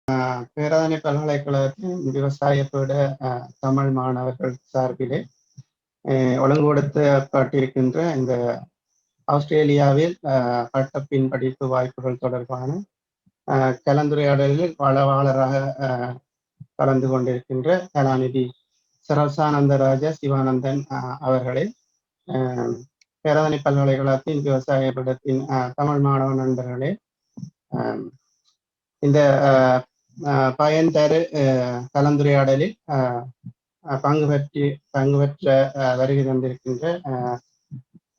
பேராதனை பல்கலைக்கழகத்தின் விவசாயத்தோட தமிழ் மாணவர்கள் சார்பிலே ஒழுங்குபடுத்தப்பட்டிருக்கின்ற இந்த ஆஸ்திரேலியாவில் பட்டப்பின் படிப்பு வாய்ப்புகள் தொடர்பான கலந்துரையாடலில் வளவாளராக கலந்து கொண்டிருக்கின்ற கலாநிதி சரசானந்தராஜா சிவானந்தன் அவர்களை பேராதனை பல்கலைக்கழகத்தின் விவசாய படத்தின் தமிழ் மாணவ நண்பர்களே, இந்த பயன் தரு கலந்துரையாடலில் பங்கு பெற்ற வருகை தந்திருக்கின்ற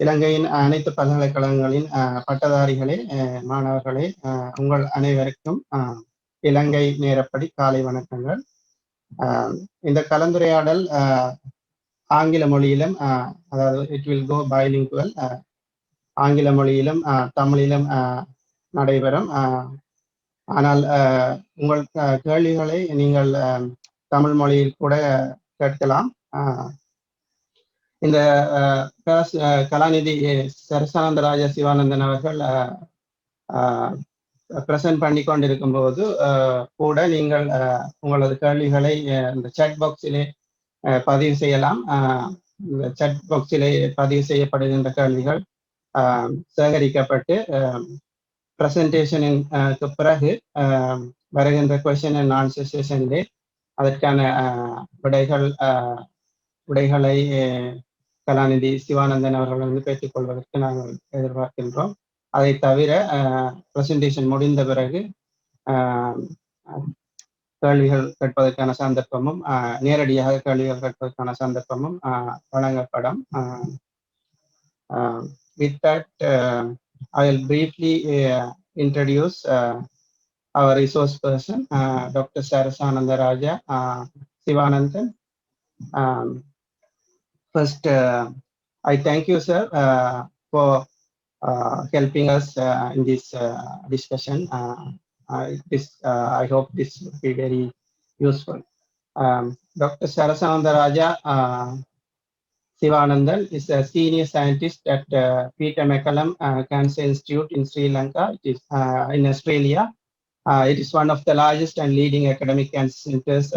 இலங்கையின் அனைத்து பல்கலைக்கழகங்களின் பட்டதாரிகளே, மாணவர்களே, உங்கள் அனைவருக்கும் இலங்கை நேரப்படி காலை வணக்கங்கள். இந்த கலந்துரையாடல் ஆங்கில மொழியிலும், அதாவது இட் வில் கோ பைலிங்குவல், ஆங்கில மொழியிலும் தமிழிலும் நடைபெறும். ஆனால் உங்கள் கேள்விகளை நீங்கள் தமிழ் மொழியில் கூட கேட்கலாம். இந்த கலாநிதி சரசானந்தராஜ சிவானந்தன் அவர்கள் பிரசன்ட் பண்ணி கொண்டிருக்கும் போது கூட நீங்கள் உங்களது கேள்விகளை இந்த சாட் பாக்ஸிலே பதிவு செய்யலாம். இந்த சாட் பாக்ஸிலே பதிவு செய்யப்படுகின்ற கேள்விகள் சேகரிக்கப்பட்டு பிரசன்டேஷனுக்கு பிறகு வருகின்ற கொஸ்டின் அண்ட் ஆன்சர் செஷனிலே அதற்கான விடைகளை கலாநிதி சிவானந்தன் அவர்கள் பெற்றுக்கொள்வதற்கு நாங்கள் எதிர்பார்க்கின்றோம். அதை தவிர பிரசன்டேஷன் முடிந்த பிறகு கேள்விகள் கேட்பதற்கான சந்தர்ப்பமும் நேரடியாக கேள்விகள் கேட்பதற்கான சந்தர்ப்பமும் வழங்கப்படும். With that, I will briefly introduce our resource person, Dr.Sarasanandarajah Sivananthan. First, I thank you, sir, for helping us in this discussion. I hope this will be very useful. Dr. Sarasanandarajah Sivananthan is a senior scientist at MacCallum Cancer Institute in Sri Lanka. It is in Australia. It is one of the largest and leading academic cancer centers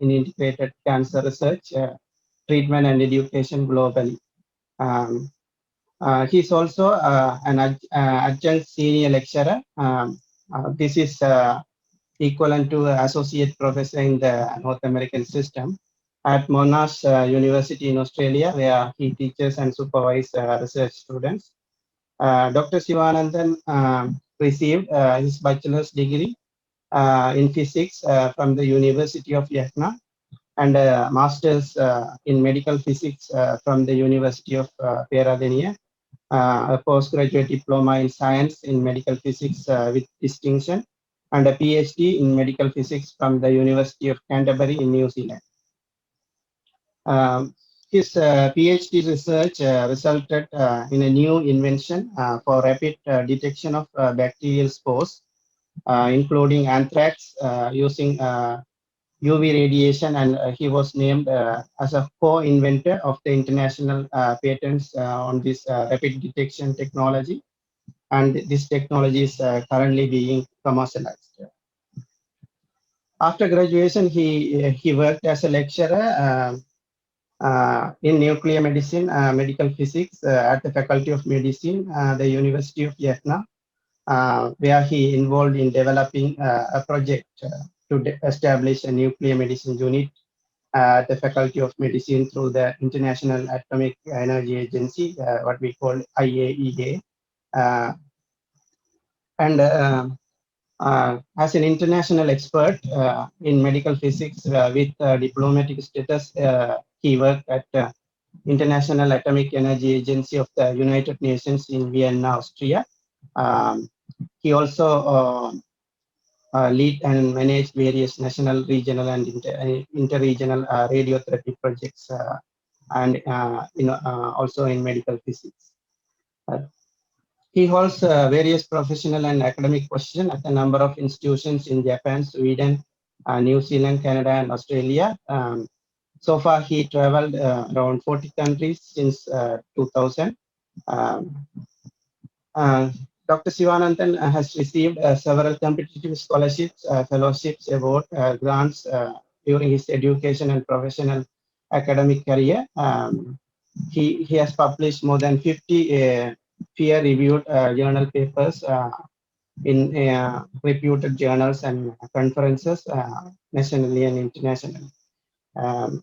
in integrated cancer research, treatment and education globally. He is also an adjunct senior lecturer. This is equivalent to associate professor in the North American system at Monash University in Australia, where he teaches and supervises research students. Dr. Sivananthan received his bachelor's degree in physics from the University of Jaffna and a master's in medical physics from the University of PAgTaF, a postgraduate diploma in science in medical physics with distinction, and a PhD in medical physics from the University of Canterbury in New Zealand. His PhD research resulted in a new invention for rapid detection of bacterial spores, including anthrax, using UV radiation, and he was named as a co-inventor of the international patents on this rapid detection technology, and this technology is currently being commercialized. After graduation, he worked as a lecturer in nuclear medicine, medical physics at the Faculty of Medicine, the University of Jaffna, where he involved in developing a project to establish a nuclear medicine unit at the Faculty of Medicine through the International Atomic Energy Agency, what we call IAEA. And as an international expert in medical physics with diplomatic status, he worked at International Atomic Energy Agency of the United Nations in Vienna, Austria. He also lead and manage various national, regional, and interregional radiotherapy projects, and also in medical physics. He holds various professional and academic positions at a number of institutions in Japan, Sweden, New Zealand, Canada, and Australia. So far, he traveled around 40 countries since 2000. Dr. Sivananthan has received several competitive scholarships, fellowships, award, grants during his education and professional academic career. He has published more than 50 peer-reviewed journal papers in reputed journals and conferences nationally and internationally.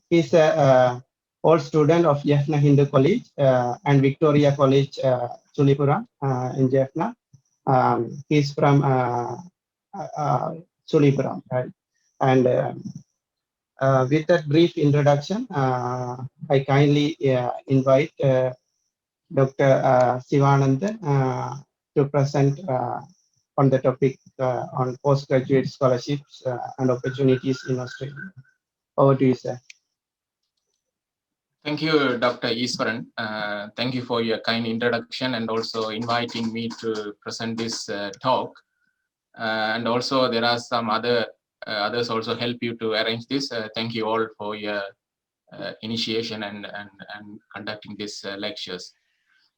He's a old student of Jaffna Hindu College and Victoria College, Sulipura in Jaffna. He's from Sulipura, right? And with that brief introduction, I kindly invite Dr. Sivananthan to present on the topic on postgraduate scholarships and opportunities in Australia. Over to you, sir. Thank you, Dr. Iswaran. Thank you for your kind introduction and also inviting me to present this talk. And also there are some others also help you to arrange this. Thank you all for your initiation and conducting these lectures.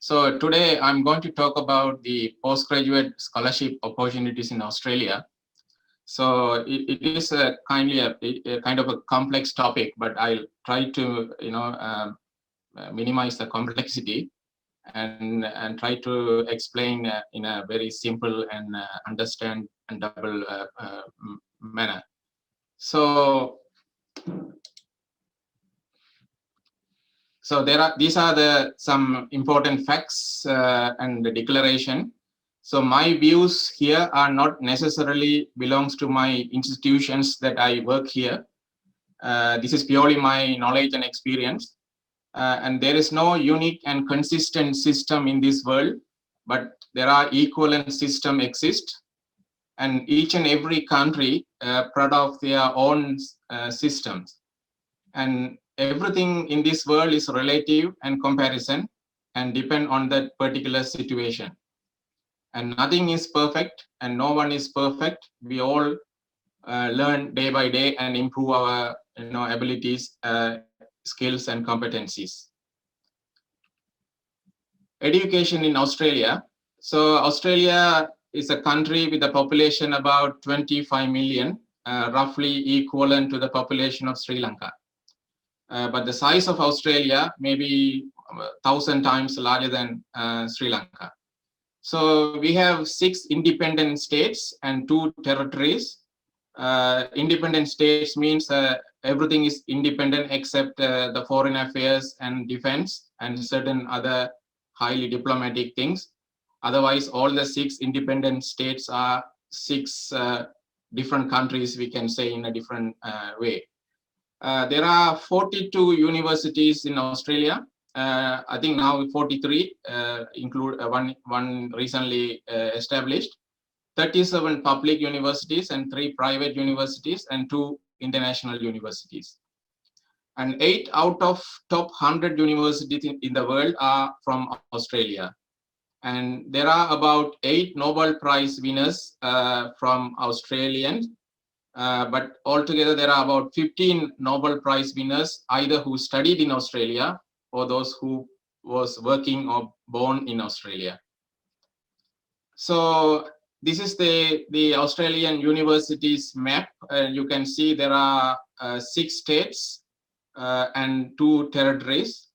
So today I'm going to talk about the postgraduate scholarship opportunities in Australia. So it is a kind of a complex topic, but I'll try to minimize the complexity and try to explain in a very simple and understandable manner. So these are some important facts and the declaration. So my views here are not necessarily belongs to my institutions that I work here. This is purely my knowledge and experience. And there is no unique and consistent system in this world, but there are equivalent systems exist. And each and every country proud of their own systems. And everything in this world is relative and comparison and depend on that particular situation. And nothing is perfect and no one is perfect. We all learn day by day and improve our abilities, skills and competencies. Education in Australia. So Australia is a country with a population about 25 million, roughly equivalent to the population of Sri Lanka. But the size of Australia may be 1,000 times larger than Sri Lanka. So we have 6 independent states and 2 territories. Independent states means everything is independent except the foreign affairs and defense and certain other highly diplomatic things. Otherwise, all the 6 independent states are 6 different countries, we can say in a different way. There are 42 universities in Australia. I think now 43 include one recently established, 37 public universities and 3 private universities and 2 international universities. And 8 out of top 100 universities in the world are from Australia. And there are about 8 Nobel Prize winners from Australians. But altogether, there are about 15 Nobel Prize winners, either who studied in Australia or those who was working or born in Australia. So this is the Australian universities map. You can see there are 6 states and 2 territories.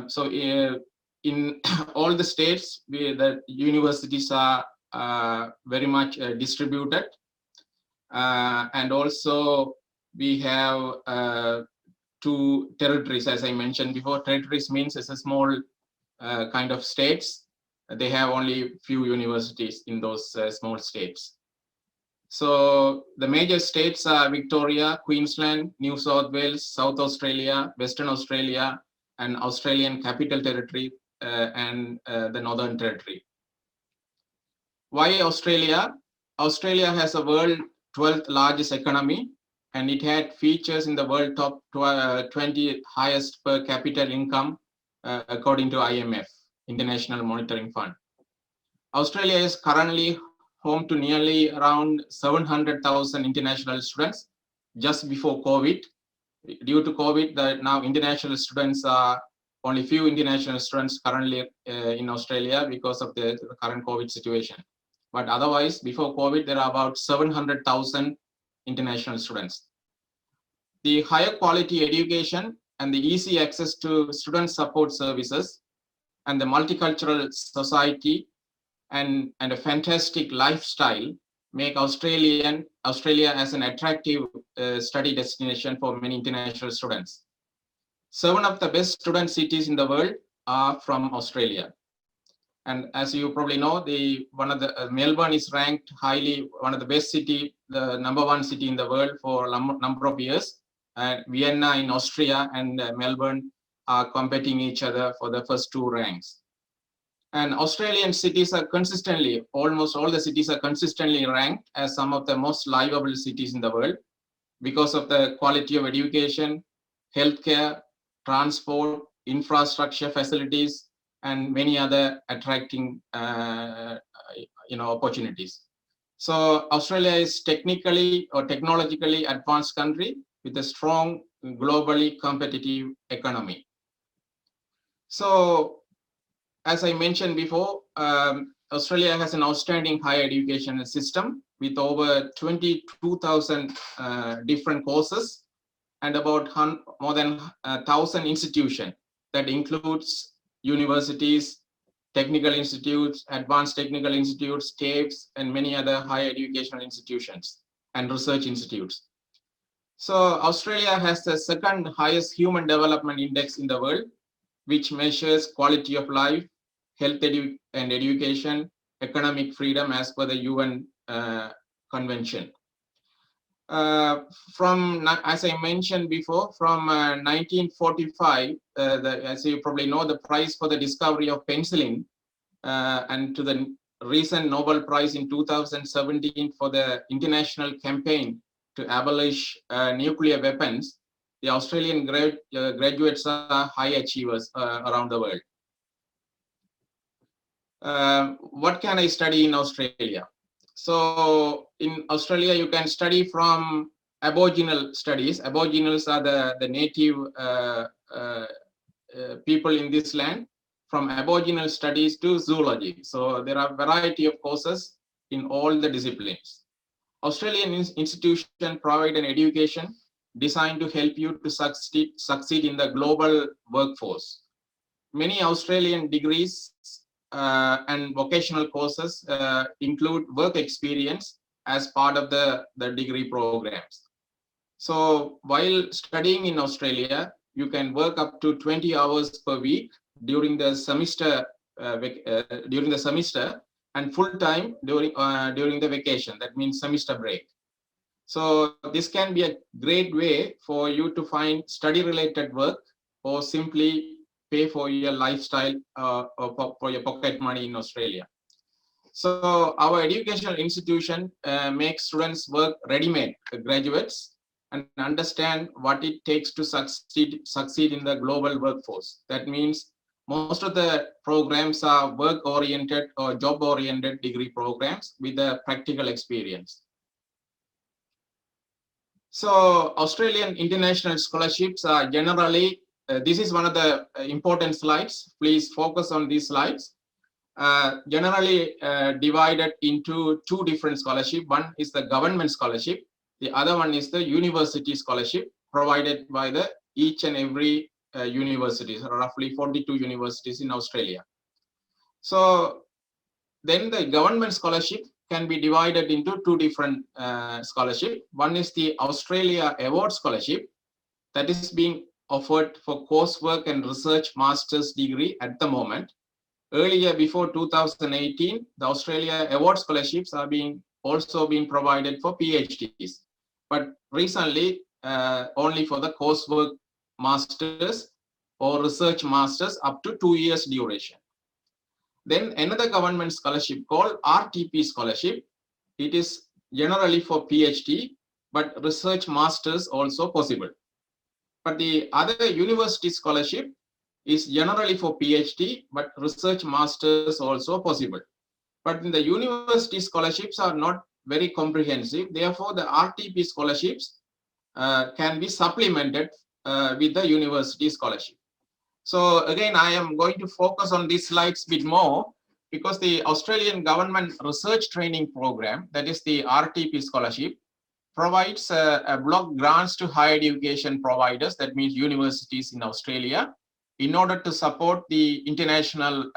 So in all the states, the universities are very much distributed. And also we have 2 territories, as I mentioned before. Territories means it's a small kind of states. They have only few universities in those small states. So the major states are Victoria, Queensland, New South Wales, South Australia, Western Australia, and Australian Capital Territory and the Northern Territory. Why Australia? Australia has a world 12th largest economy, and it had features in the world top 20 highest per capita income according to IMF, International Monetary Fund. Australia is currently home to nearly around 700,000 international students just before COVID. Due to COVID, now international students are only few international students currently in Australia because of the current COVID situation. But otherwise, before COVID, there are about 700,000 international students. The higher quality education and the easy access to student support services and the multicultural society and a fantastic lifestyle make Australia as an attractive study destination for many international students. 7 of the best student cities in the world are from Australia. And as you probably know, Melbourne is ranked highly one of the best city, the #1 city in the world for a number of years. And Vienna in Austria and Melbourne are competing each other for the first 2 ranks. And Australian cities are consistently, almost all the cities are consistently ranked as some of the most livable cities in the world because of the quality of education, healthcare, transport, infrastructure facilities, and many other attracting opportunities. So Australia is technically or technologically advanced country with a strong globally competitive economy. So as I mentioned before, Australia has an outstanding higher education system with over 22,000 different courses and about more than 1,000 institutions that includes universities, technical institutes, advanced technical institutes, TAFEs, and many other higher educational institutions and research institutes. So Australia has the second highest human development index in the world, which measures quality of life, health and education, economic freedom as per the UN convention. As I mentioned before, from 1945, as you probably know, the prize for the discovery of penicillin and to the recent Nobel Prize in 2017 for the international campaign to abolish nuclear weapons, the Australian graduates are high achievers around the world. What can I study in Australia? So in Australia, you can study from Aboriginal studies. Aboriginals are the native people in this land, from Aboriginal studies to zoology. So there are a variety of courses in all the disciplines. Australian institutions provide an education designed to help you to succeed in the global workforce. Many Australian degrees and vocational courses include work experience as part of the degree programs. So while studying in Australia, you can work up to 20 hours per week during the semester and full time during the vacation. That means semester break. So this can be a great way for you to find study related work or simply pay for your lifestyle or for your pocket money in Australia. So our educational institution makes students work ready-made graduates and understand what it takes to succeed in the global workforce. That means most of the programs are work-oriented or job-oriented degree programs with a practical experience. So Australian international scholarships are generally, this is one of the important slides. Please focus on these slides. Generally divided into 2 different scholarships. One is the government scholarship. The other one is the university scholarship provided by each and every universities, roughly 42 universities in Australia. So then the government scholarship can be divided into 2 different scholarships. One is the Australia Award Scholarship that is being offered for coursework and research master's degree at the moment. Earlier, before 2018, the Australia Award Scholarships are also being provided for PhDs. But recently, only for the coursework masters or research masters up to 2 years duration. Then another government scholarship called RTP Scholarship. It is generally for PhD, but research masters also possible. But the other university scholarship is generally for PhD, but research masters also possible. But in the university scholarships are not very comprehensive. Therefore, the RTP scholarships can be supplemented with the university scholarship. So again, I am going to focus on these slides a bit more because the Australian Government Research Training Program, that is the RTP scholarship, provides a block grants to higher education providers, that means universities in Australia, in order to support the international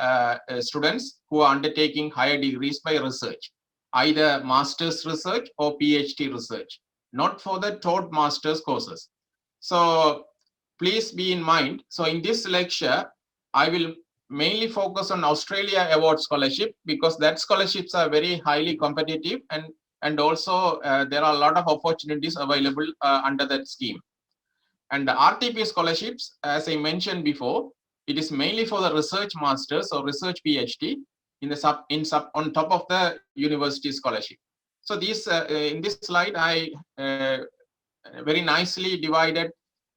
students who are undertaking higher degrees by research, either master's research or PhD research, not for the taught master's courses. So please be in mind. So in this lecture, I will mainly focus on Australia Award Scholarship because that scholarships are very highly competitive, and also there are a lot of opportunities available under that scheme. And the RTP scholarships, as I mentioned before, it is mainly for the research masters or research PhD on top of the university scholarship. So these in this slide, I very nicely divided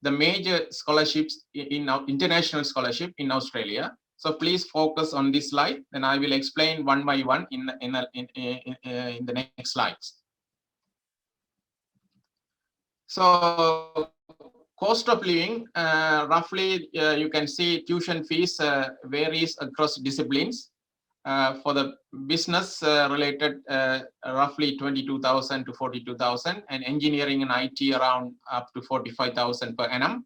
the major scholarships in international scholarship in Australia. So please focus on this slide, and I will explain one by one in the next slides. So cost of living, roughly you can see tuition fees varies across disciplines. For the business related, roughly 22,000 to 42,000, and engineering and IT around up to 45,000 per annum.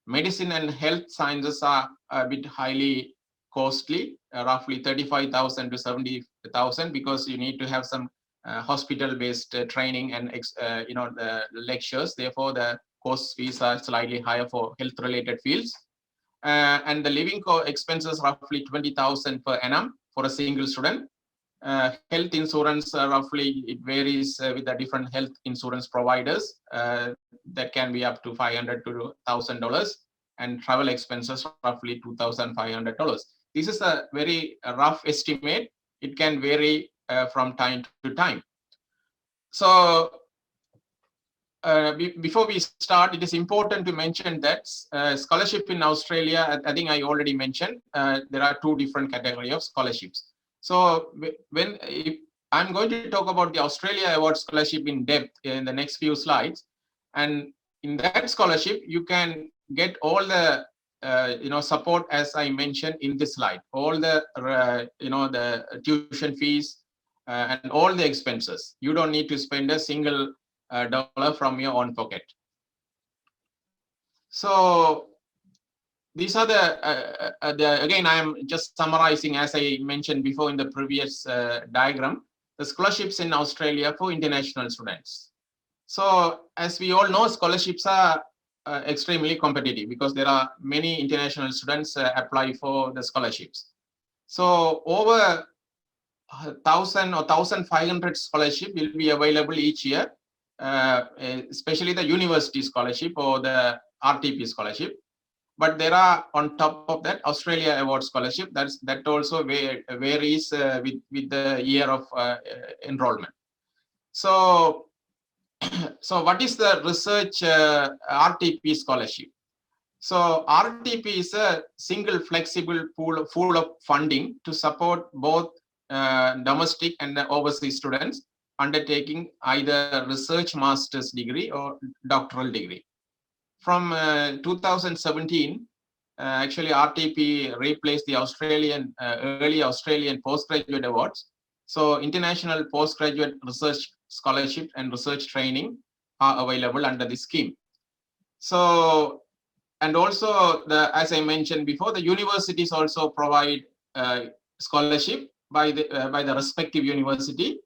Medicine and health sciences are a bit highly costly, roughly 35,000 to 70,000, because you need to have some hospital-based training and the lectures. Therefore, the cost fees are slightly higher for health-related fields. And the living expenses roughly 20,000 per annum for a single student. Health insurance, roughly it varies with the different health insurance providers. That can be up to $500 to $1,000, and travel expenses roughly $2,500. This is a very rough estimate. It can vary from time to time. So before we start, it is important to mention that scholarship in Australia, I think I already mentioned, there are two different categories of scholarships. So if I'm going to talk about the Australia Award Scholarship in depth in the next few slides, and in that scholarship, you can get all the support as I mentioned in this slide, all the the tuition fees and all the expenses. You don't need to spend a single dollar from your own pocket. So these are the again, I am just summarizing as I mentioned before in the previous diagram, the scholarships in Australia for international students. So as we all know, scholarships are extremely competitive because there are many international students apply for the scholarships. So over 1,000 or 1,500 scholarship will be available each year, especially the university scholarship or the RTP scholarship. But there are on top of that Australia Award Scholarship that also varies with the year of enrollment. So what is the research RTP scholarship? So RTP is a single flexible pool of funding to support both domestic and overseas students undertaking either research master's degree or doctoral degree. From 2017, actually RTP replaced the early Australian Postgraduate Awards. So international postgraduate research scholarship and research training are available under this scheme. So, and also as I mentioned before, the universities also provide scholarship by the respective university,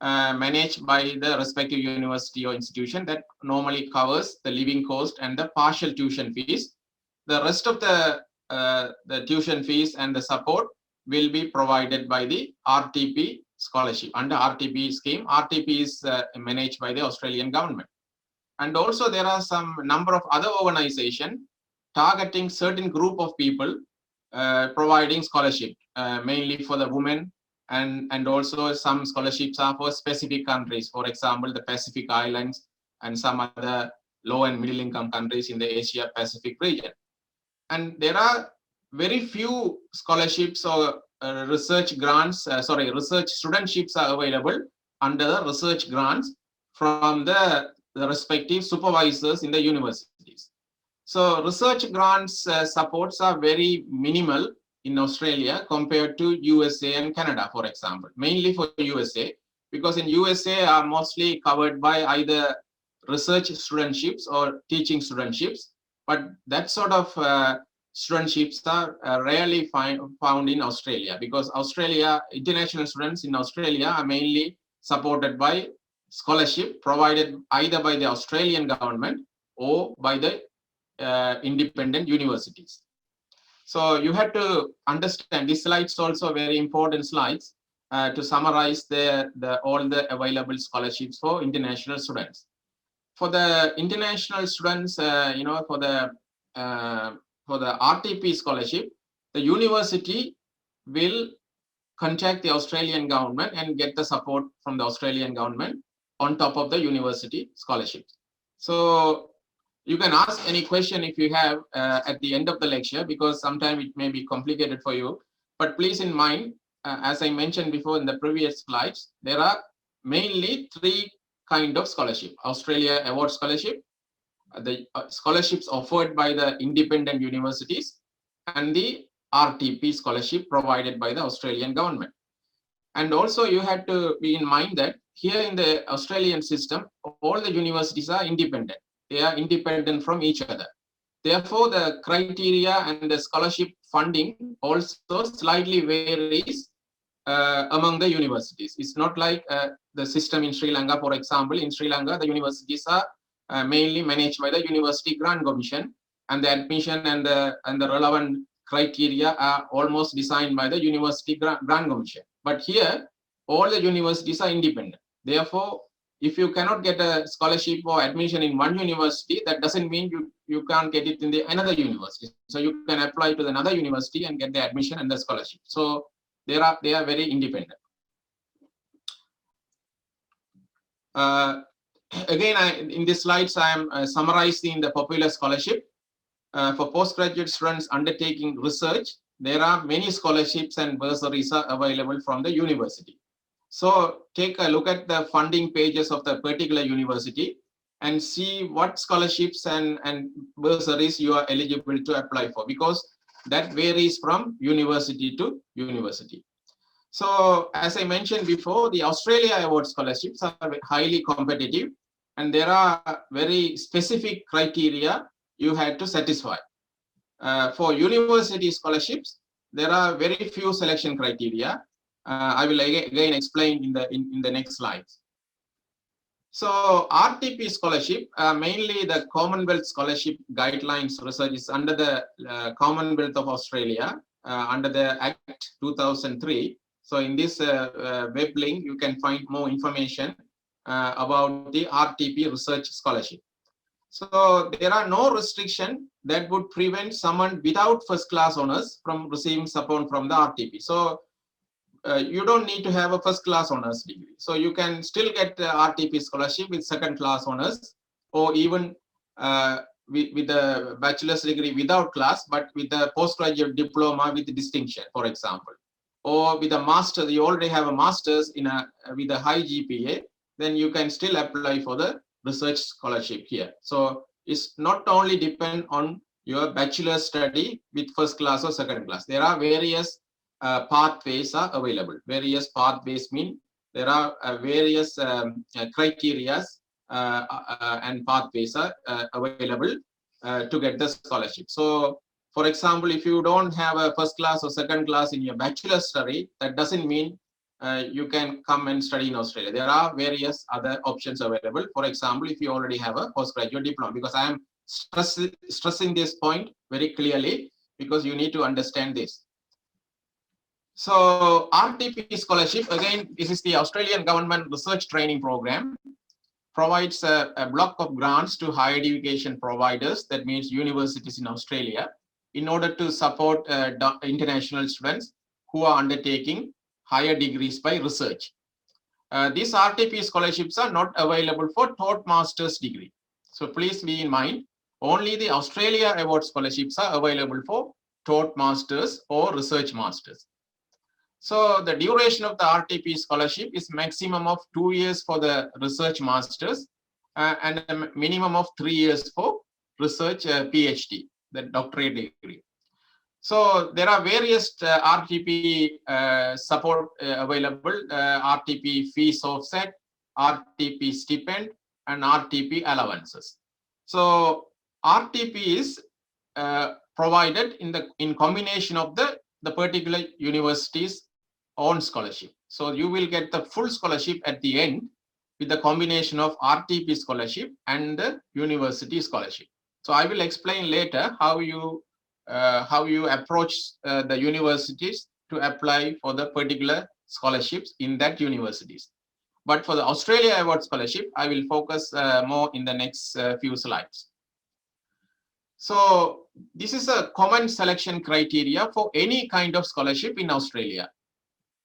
managed by the respective university or institution, that normally covers the living cost and the partial tuition fees. The rest of the tuition fees and the support will be provided by the RTP scholarship. Under RTP scheme, RTP is managed by the Australian government. And also there are some number of other organizations targeting certain group of people, providing scholarship, mainly for the women, and also some scholarships are for specific countries, for example, the Pacific Islands and some other low and middle income countries in the Asia Pacific region. And there are very few scholarships or research grants, research studentships are available under the research grants from the respective supervisors in the universities. So research grants supports are very minimal in Australia compared to USA and Canada, for example, mainly for USA, because in USA are mostly covered by either research studentships or teaching studentships, but that sort of studentships are rarely found in Australia, because Australia, international students in Australia are mainly supported by scholarship provided either by the Australian government or by the independent universities. So you have to understand, these slides also very important slides to summarize all the available scholarships for international students. For the international students, for the RTP scholarship, the university will contact the Australian government and get the support from the Australian government on top of the university scholarships. So you can ask any question if you have at the end of the lecture, because sometimes it may be complicated for you. But please in mind, as I mentioned before in the previous slides, there are mainly three kinds of scholarship: Australia Award Scholarship, the scholarships offered by the independent universities, and the RTP scholarship provided by the Australian government. And also you have to be in mind that here in the Australian system, all the universities are independent. They are independent from each other. Therefore, the criteria and the scholarship funding also slightly varies among the universities. It's not like the system in Sri Lanka, for example. In Sri Lanka, the universities are mainly managed by the University Grant Commission, and the admission and the relevant criteria are almost designed by the University Grant Commission. But here, all the universities are independent. Therefore, if you cannot get a scholarship or admission in one university, that doesn't mean you can't get it in another university. So you can apply to another university and get the admission and the scholarship. So they are very independent. Again, in these slides, I am summarizing the popular scholarship. For postgraduate students undertaking research, there are many scholarships and bursaries are available from the university. So take a look at the funding pages of the particular university and see what scholarships and bursaries you are eligible to apply for, because that varies from university to university. So as I mentioned before, the Australia Award scholarships are highly competitive, and there are very specific criteria you had to satisfy. For university scholarships, there are very few selection criteria. I will again explain in the next slides. So RTP scholarship, mainly the Commonwealth Scholarship Guidelines research is under the Commonwealth of Australia, under the Act 2003. So in this web link, you can find more information about the RTP research scholarship. So there are no restrictions that would prevent someone without first class honors from receiving support from the RTP. So you don't need to have a first class honors degree. So you can still get the RTP scholarship with second class honors, or even with a bachelor's degree without class, but with a postgraduate diploma with distinction, for example. Or with a master, you already have a master's with a high GPA, then you can still apply for the research scholarship here. So it's not only depend on your bachelor's study with first class or second class. There are various pathways are available. Various pathways mean there are various criteria and pathways are available to get the scholarship. So for example, if you don't have a first class or second class in your bachelor's study, that doesn't mean you can come and study in Australia. There are various other options available. For example, if you already have a postgraduate diploma, because I am stressing this point very clearly, because you need to understand this. So RTP scholarship, again, this is the Australian Government Research Training Program, provides a block of grants to higher education providers, that means universities in Australia, in order to support international students who are undertaking higher degrees by research. These RTP scholarships are not available for taught master's degree. So please be in mind, only the Australia Award scholarships are available for taught masters or research masters. So the duration of the RTP scholarship is maximum of 2 years for the research masters and a minimum of 3 years for research PhD, the doctorate degree. So there are various RTP support available, RTP fees offset, RTP stipend, and RTP allowances. So RTP is provided in combination of the particular university's own scholarship. So you will get the full scholarship at the end with the combination of RTP scholarship and the university scholarship. So I will explain later how you approach the universities to apply for the particular scholarships in that universities. But for the Australia Award Scholarship, I will focus more in the next few slides. So this is a common selection criteria for any kind of scholarship in Australia.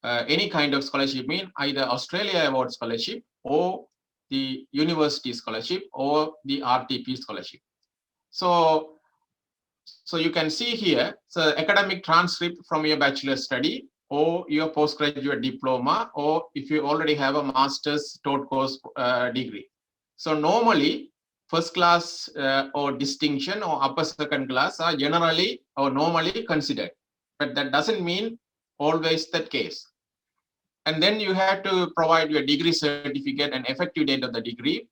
Any kind of scholarship mean either Australia Award Scholarship or the university scholarship or the RTP scholarship. So you can see here, so academic transcript from your bachelor study or your postgraduate diploma, or if you already have a master's taught course degree. So normally first class or distinction or upper second class are generally or normally considered, but that doesn't mean always the case. And then you have to provide your degree certificate and effective date of the degree,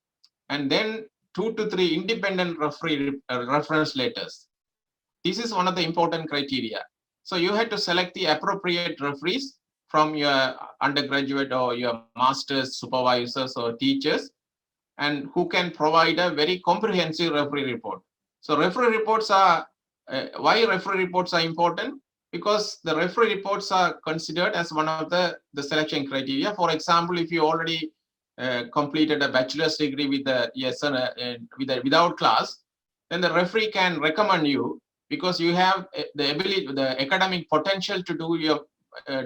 and then 2 to 3 independent reference letters. This is one of the important criteria. So you have to select the appropriate referees from your undergraduate or your master's supervisors or teachers, and who can provide a very comprehensive referee report. So referee reports are, why referee reports are important? Because the referee reports are considered as one of the selection criteria. For example, if you already completed a bachelor's degree with without class, then the referee can recommend you because you have the ability, the academic potential to do your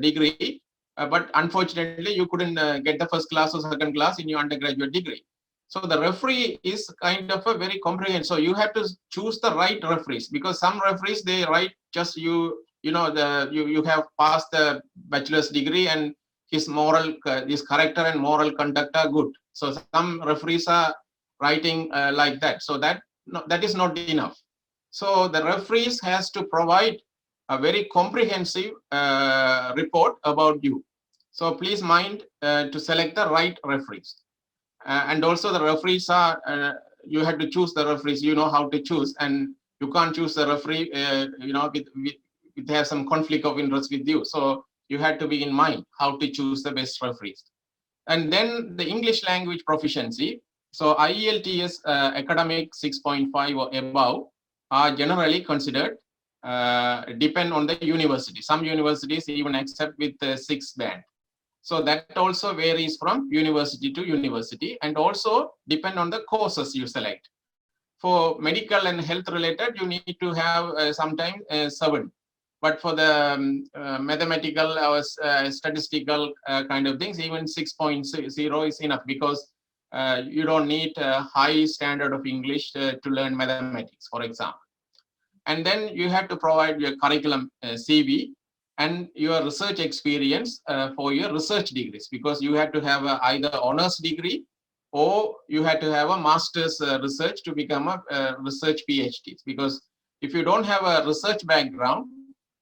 degree, but unfortunately you couldn't get the first class or second class in your undergraduate degree. So the referee is kind of a very comprehensive. So you have to choose the right referees, because some referees, they write just you have passed the bachelor's degree and his character and moral conduct are good. So some referees are writing like that. So that is not enough. So the referees has to provide a very comprehensive report about you. So please mind to select the right referees. And also the referees are, you have to choose the referees, you know how to choose, and you can't choose the referee, with have some conflict of interest with you. So you have to be in mind how to choose the best referees. And then the English language proficiency. So IELTS academic 6.5 or above are generally considered, depend on the university. Some universities even accept with the 6 band. So that also varies from university to university, and also depend on the courses you select. For medical and health related, you need to have sometimes 7. But for the mathematical or statistical kind of things, even 6.0 is enough, because you don't need a high standard of English to learn mathematics, for example. And then you have to provide your curriculum CV and your research experience for your research degrees, because you have to have either honors degree or you have to have a master's research to become a research PhD. Because if you don't have a research background,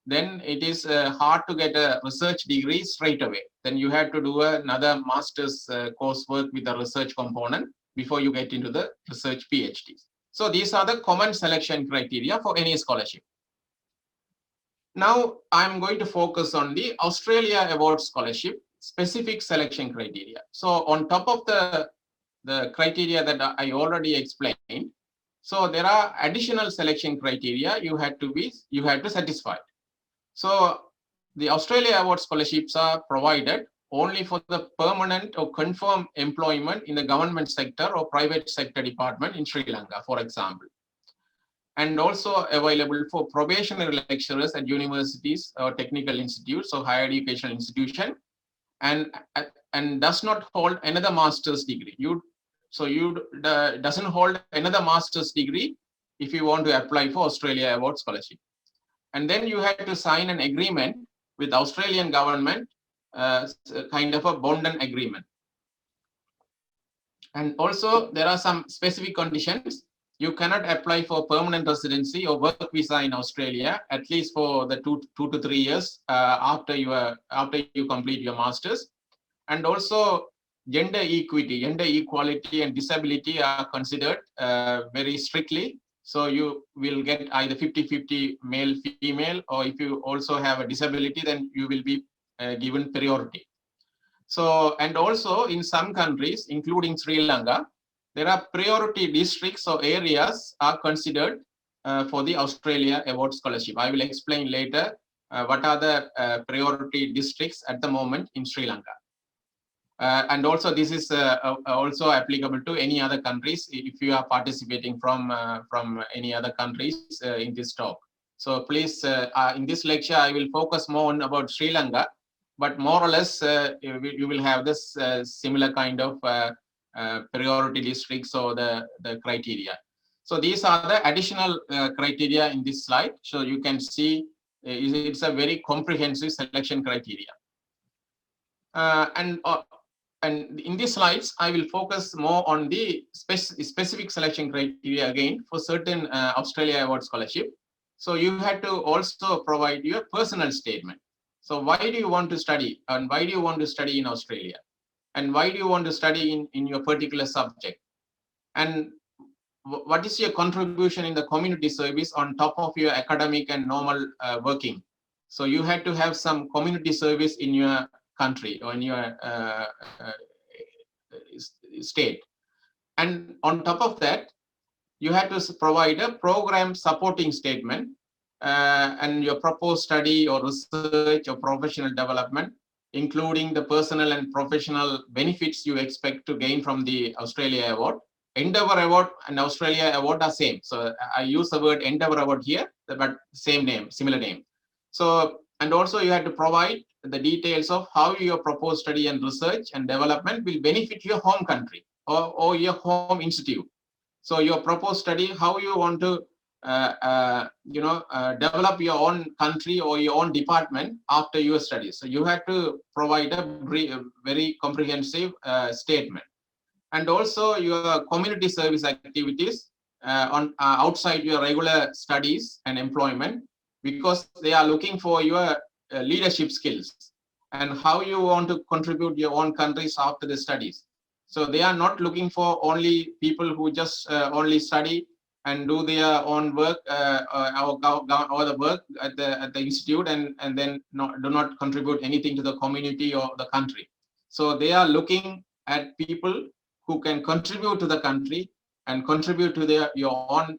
then it is hard to get a research degree straight away. Then you have to do another master's coursework with a research component before you get into the research PhD. So these are the common selection criteria for any scholarship. Now I'm going to focus on the Australia Award Scholarship specific selection criteria. So on top of the criteria that I already explained, so there are additional selection criteria you had to satisfy. So the Australia Award scholarships are provided only for the permanent or confirmed employment in the government sector or private sector department in Sri Lanka, for example. And also available for probationary lecturers at universities or technical institutes or higher educational institution, and does not hold another master's degree. Doesn't hold another master's degree if you want to apply for Australia Award Scholarship. And then you have to sign an agreement with Australian government, kind of a bonding agreement. And also there are some specific conditions. you cannot apply for permanent residency or work visa in Australia, at least for the two to 3 years after you complete your master's. And also gender equity, gender equality and disability are considered very strictly. So you will get either 50-50 male, female, or if you also have a disability, then you will be given priority. So, and also in some countries, including Sri Lanka, there are priority districts or areas are considered for the Australia Award Scholarship. I will explain later what are the priority districts at the moment in Sri Lanka. And also this is also applicable to any other countries if you are participating from any other countries in this talk. So please, in this lecture, I will focus more on about Sri Lanka, but more or less you will have this similar kind of priority districts or the criteria. So these are the additional criteria in this slide. So you can see it's a very comprehensive selection criteria. And in these slides, I will focus more on the specific selection criteria again for certain Australia Award Scholarship. So you had to also provide your personal statement. So why do you want to study, and why do you want to study in Australia? And why do you want to study in your particular subject? And what is your contribution in the community service on top of your academic and normal working? So you had to have some community service in your country or in your state. And on top of that, you had to provide a program supporting statement and your proposed study or research or professional development, including the personal and professional benefits you expect to gain from the Australia Award. Endeavour Award and Australia Award are same. So I use the word Endeavour Award here, but same name, similar name. So, and also you had to provide the details of how your proposed study and research and development will benefit your home country or your home institute. So your proposed study, how you want to develop your own country or your own department after your studies. So you have to provide a very comprehensive statement. And also your community service activities on outside your regular studies and employment, because they are looking for your leadership skills and how you want to contribute your own countries after the studies. So they are not looking for only people who just only study and do their own work or the work at the institute and then do not contribute anything to the community or the country. So they are looking at people who can contribute to the country and contribute to your own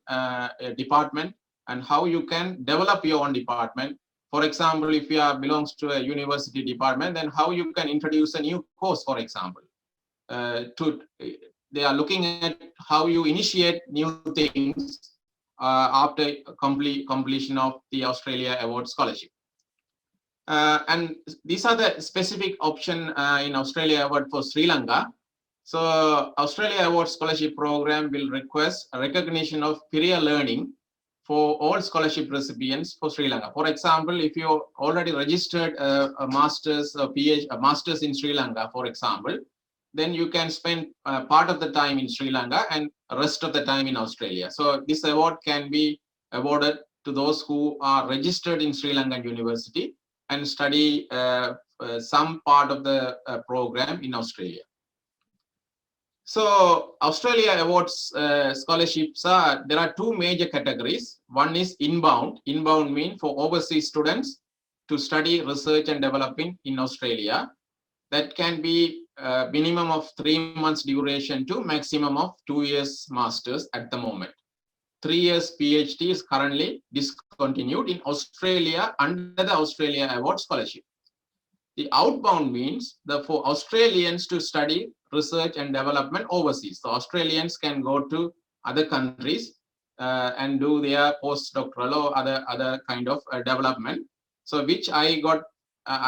department, and how you can develop your own department. For example, if you belongs to a university department, then how you can introduce a new course, for example. They are looking at how you initiate new things after completion of the Australia Award Scholarship. And these are the specific option in Australia Award for Sri Lanka. So Australia Award Scholarship Program will request a recognition of peer learning for all scholarship recipients for Sri Lanka. For example, if you already registered a master's or PhD, a master's in Sri Lanka, for example, then you can spend part of the time in Sri Lanka and rest of the time in Australia. So this award can be awarded to those who are registered in Sri Lankan University and study some part of the program in Australia. So Australia Awards scholarships there are two major categories. One is inbound. Inbound means for overseas students to study research and developing in Australia. That can be minimum of 3 months duration to maximum of 2 years masters at the moment. 3 years PhD is currently discontinued in Australia under the Australia Award Scholarship. The outbound means for Australians to study research and development overseas. So Australians can go to other countries and do their postdoctoral or other kind of development. So which I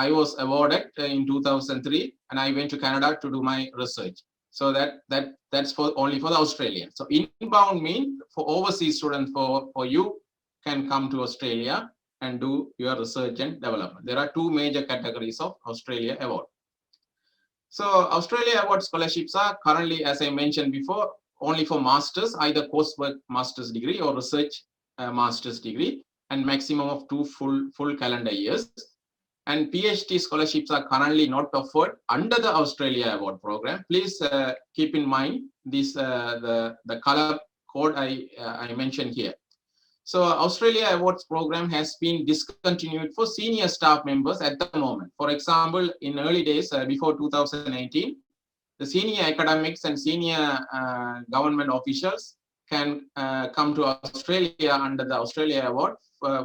was awarded in 2003, and I went to Canada to do my research. So that's only for the Australians. So inbound means for overseas students, for you can come to Australia and do your research and development. There are two major categories of Australia Award. So Australia Award scholarships are currently, as I mentioned before, only for masters, either coursework master's degree or research master's degree, and maximum of 2 full calendar years. And PhD scholarships are currently not offered under the Australia Award program. Please keep in mind this the color code I mentioned here. So Australia Awards program has been discontinued for senior staff members at the moment. For example, in early days before 2018, the senior academics and senior government officials can come to Australia under the Australia Award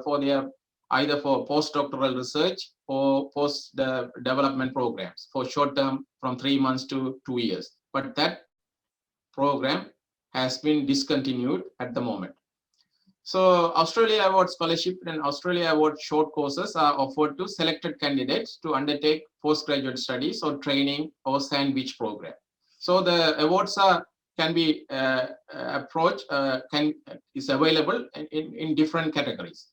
for their either for postdoctoral research or post development programs for short term from 3 months to 2 years. But that program has been discontinued at the moment. So Australia Award Scholarship and Australia Award short courses are offered to selected candidates to undertake postgraduate studies or training or sandwich program. So the awards can be approached, is available in different categories.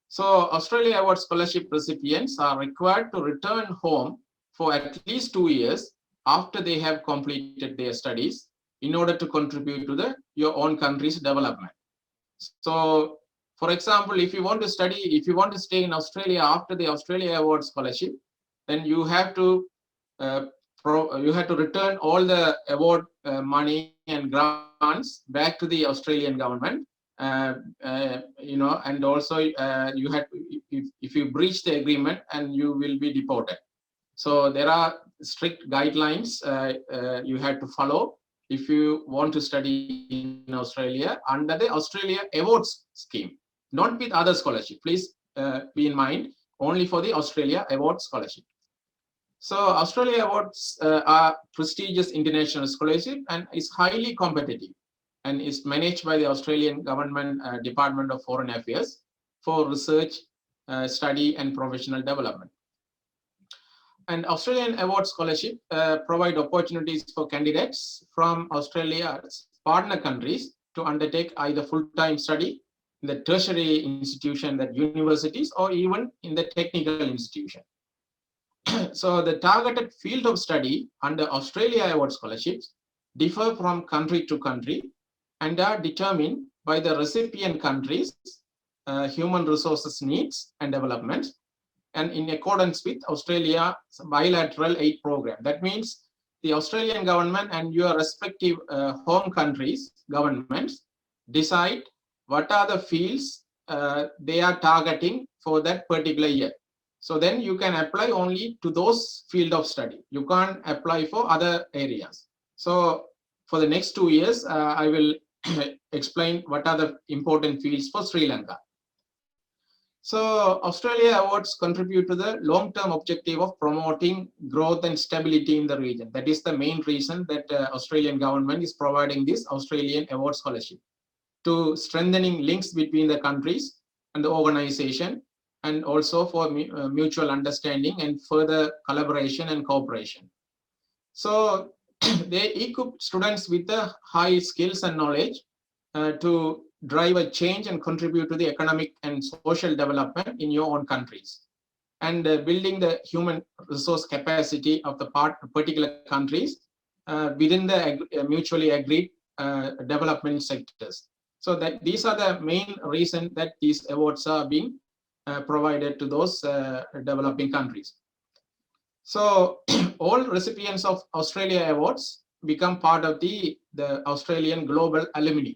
So Australia Award Scholarship recipients are required to return home for at least 2 years after they have completed their studies in order to contribute to your own country's development. So, for example, if you want to study, if you want to stay in Australia after the Australia Award Scholarship, then you have to return all the award money and grants back to the Australian government. And also you have to, if you breach the agreement, and you will be deported. So there are strict guidelines you have to follow if you want to study in Australia under the Australia Awards scheme, not with other scholarship. Please be in mind, only for the Australia Awards scholarship. So Australia Awards are prestigious international scholarship and is highly competitive, and is managed by the Australian Government Department of Foreign Affairs for research, study and professional development. And Australian Award Scholarship provide opportunities for candidates from Australia's partner countries to undertake either full-time study in the tertiary institution, that universities, or even in the technical institution. So the targeted field of study under Australia Award scholarships differ from country to country and are determined by the recipient countries' human resources needs and developments, and in accordance with Australia's bilateral aid program. That means the Australian government and your respective home countries' governments decide what are the fields they are targeting for that particular year. So then you can apply only to those field of study. You can't apply for other areas. So for the next 2 years, I will explain what are the important fields for Sri Lanka. So Australia Awards contribute to the long-term objective of promoting growth and stability in the region. That is the main reason that Australian government is providing this Australian Award Scholarship, to strengthening links between the countries and the organization, and also for mutual understanding and further collaboration and cooperation. So they equip students with the high skills and knowledge to drive a change and contribute to the economic and social development in your own countries, and building the human resource capacity of the particular countries within the mutually agreed development sectors. So that these are the main reason that these awards are being provided to those developing countries. So all recipients of Australia Awards become part of the Australian Global Alumni.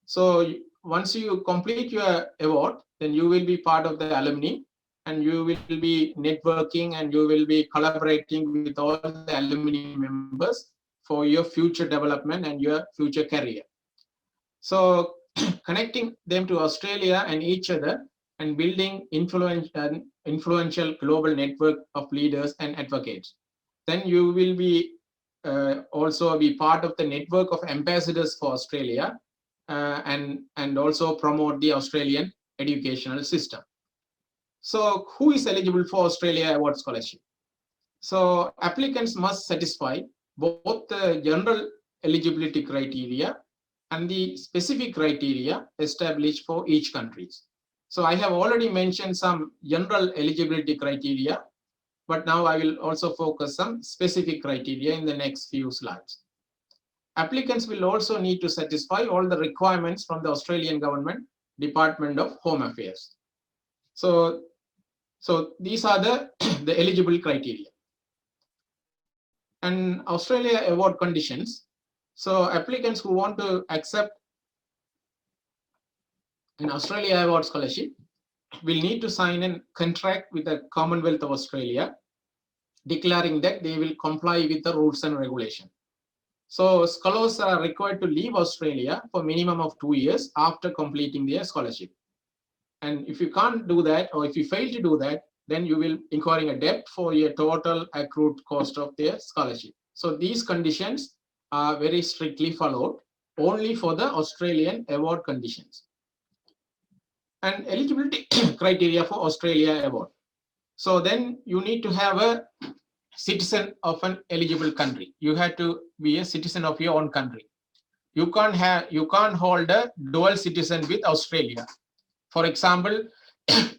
So once you complete your award, then you will be part of the alumni, and you will be networking and you will be collaborating with all the alumni members for your future development and your future career. So connecting them to Australia and each other, and building influential global network of leaders and advocates. Then you will be also be part of the network of ambassadors for Australia, and also promote the Australian educational system. So who is eligible for Australia Award Scholarship? So applicants must satisfy both the general eligibility criteria and the specific criteria established for each country. So I have already mentioned some general eligibility criteria, but now I will also focus some specific criteria in the next few slides. applicants will also need to satisfy all the requirements from the Australian government Department of Home Affairs. So these are the, the eligible criteria. And Australia award conditions. So applicants who want to accept an Australia award scholarship will need to sign a contract with the Commonwealth of Australia, declaring that they will comply with the rules and regulations. So scholars are required to leave Australia for minimum of 2 years after completing their scholarship. And if you can't do that, or if you fail to do that, then you will incurring a debt for your total accrued cost of their scholarship. So these conditions are very strictly followed only for the Australian award conditions. And eligibility criteria for Australia award. So then you need to have a citizen of an eligible country. You have to be a citizen of your own country. You can't hold a dual citizen with Australia. For example,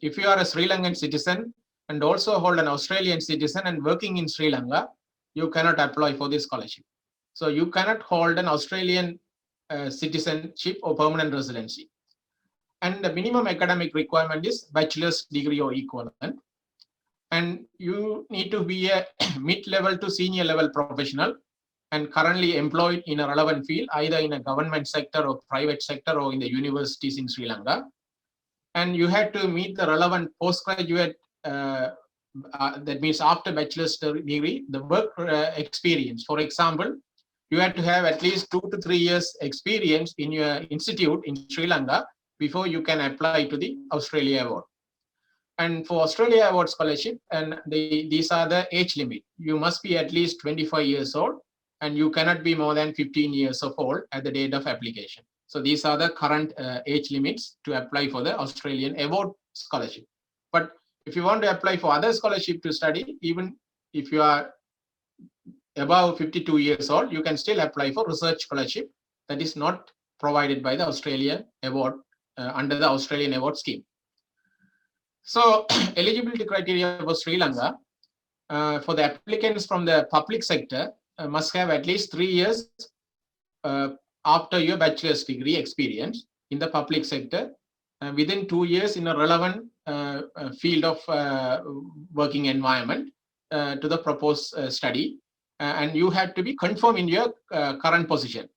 if you are a Sri Lankan citizen and also hold an Australian citizen and working in Sri Lanka, you cannot apply for this scholarship. So you cannot hold an Australian citizenship or permanent residency. And the minimum academic requirement is bachelor's degree or equivalent. And you need to be a mid-level to senior level professional and currently employed in a relevant field, either in a government sector or private sector or in the universities in Sri Lanka. And you have to meet the relevant postgraduate, that means after bachelor's degree, the work experience. For example, you have to have at least 2 to 3 years experience in your institute in Sri Lanka before you can apply to the Australia Award. And for Australia Award scholarship, and these are the age limit. You must be at least 25 years old, and you cannot be more than 15 years of old at the date of application. So these are the current age limits to apply for the Australian Award scholarship. But if you want to apply for other scholarship to study, even if you are above 52 years old, you can still apply for research scholarship that is not provided by the Australian Award under the Australian Award scheme. So eligibility criteria for Sri Lanka, for the applicants from the public sector must have at least 3 years after your bachelor's degree experience in the public sector, within 2 years in a relevant field of working environment to the proposed study, and you have to be confirmed in your current position.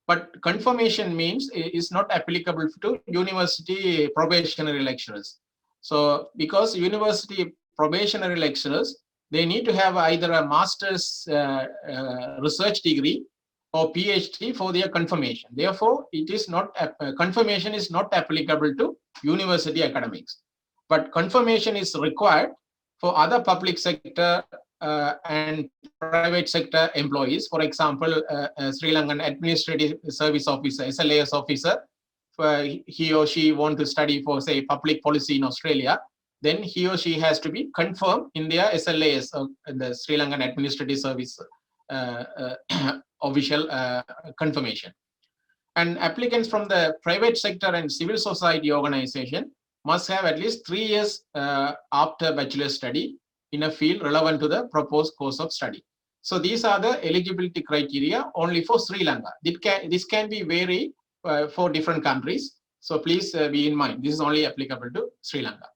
But confirmation means is not applicable to university probationary lecturers. So because university probationary lecturers, they need to have either a master's research degree or PhD for their confirmation. Therefore, it is not confirmation is not applicable to university academics. But confirmation is required for other public sector and private sector employees. For example, Sri Lankan Administrative Service Officer, SLAS officer, he or she want to study for, say, public policy in Australia, then he or she has to be confirmed in their SLAS, the Sri Lankan Administrative Service official confirmation. And applicants from the private sector and civil society organization must have at least 3 years after bachelor study in a field relevant to the proposed course of study. So these are the eligibility criteria only for Sri Lanka. This can be vary for different countries. So please be in mind, this is only applicable to Sri Lanka.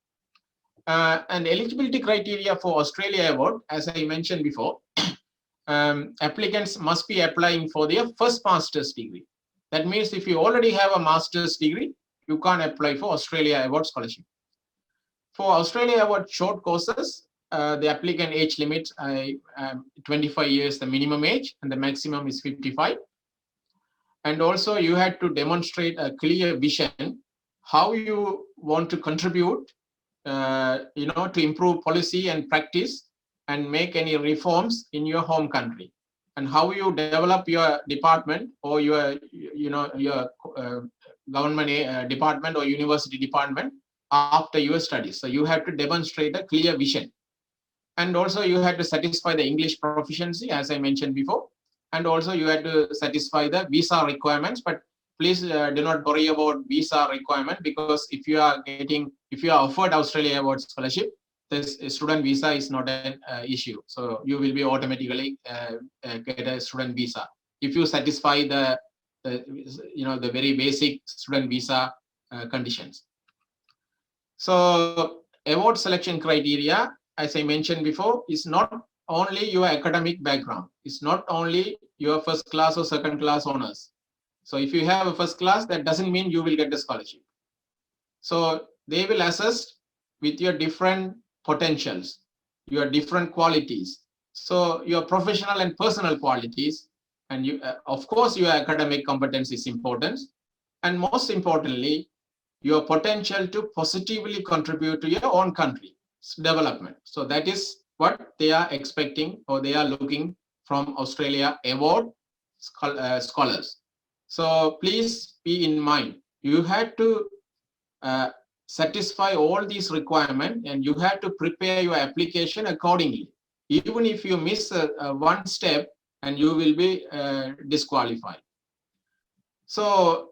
And eligibility criteria for Australia Award, as I mentioned before, applicants must be applying for their first master's degree. That means if you already have a master's degree, you can't apply for Australia Award scholarship. For Australia Award short courses, the applicant age limit 25 years, the minimum age, and the maximum is 55. And also you had to demonstrate a clear vision, how you want to contribute, to improve policy and practice and make any reforms in your home country, and how you develop your department or your government department or university department after your studies. So you have to demonstrate a clear vision. And also you had to satisfy the English proficiency, as I mentioned before. And also you had to satisfy the visa requirements, but please do not worry about visa requirement, because if you are offered Australia Award scholarship, this student visa is not an issue. So you will be automatically get a student visa if you satisfy the very basic student visa conditions. So award selection criteria, as I mentioned before, is not only your academic background. It's not only your first class or second class honors. So if you have a first class, that doesn't mean you will get a scholarship. So they will assess with your different potentials, your different qualities. So your professional and personal qualities, and you, of course, your academic competence is important. And most importantly, your potential to positively contribute to your own country's development. So that is what they are expecting, or they are looking from Australia award scholars. So please be in mind, you had to satisfy all these requirements, and you have to prepare your application accordingly. Even if you miss one step, and you will be disqualified. So,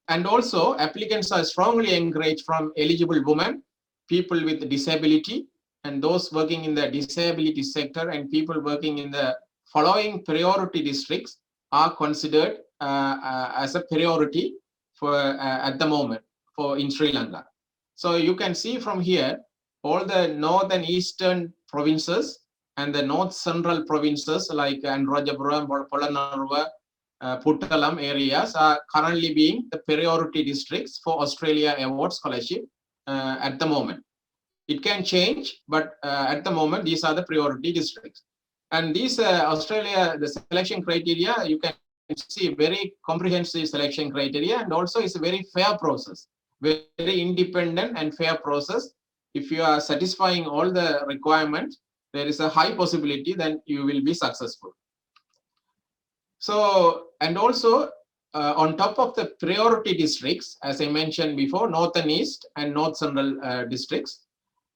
and also applicants are strongly encouraged from eligible women, people with disability, and those working in the disability sector, and people working in the following priority districts are considered as a priority for at the moment for in Sri Lanka. So you can see from here, all the north and eastern provinces and the north central provinces like Anuradhapura, Polonnaruwa, Puttalam areas are currently being the priority districts for Australia Award Scholarship at the moment. It can change, but at the moment, these are the priority districts. And these Australia, the selection criteria, you can see very comprehensive selection criteria, and also it's a very fair process, very independent and fair process. If you are satisfying all the requirements, there is a high possibility that you will be successful. So, and also on top of the priority districts, as I mentioned before, North and East and North Central districts,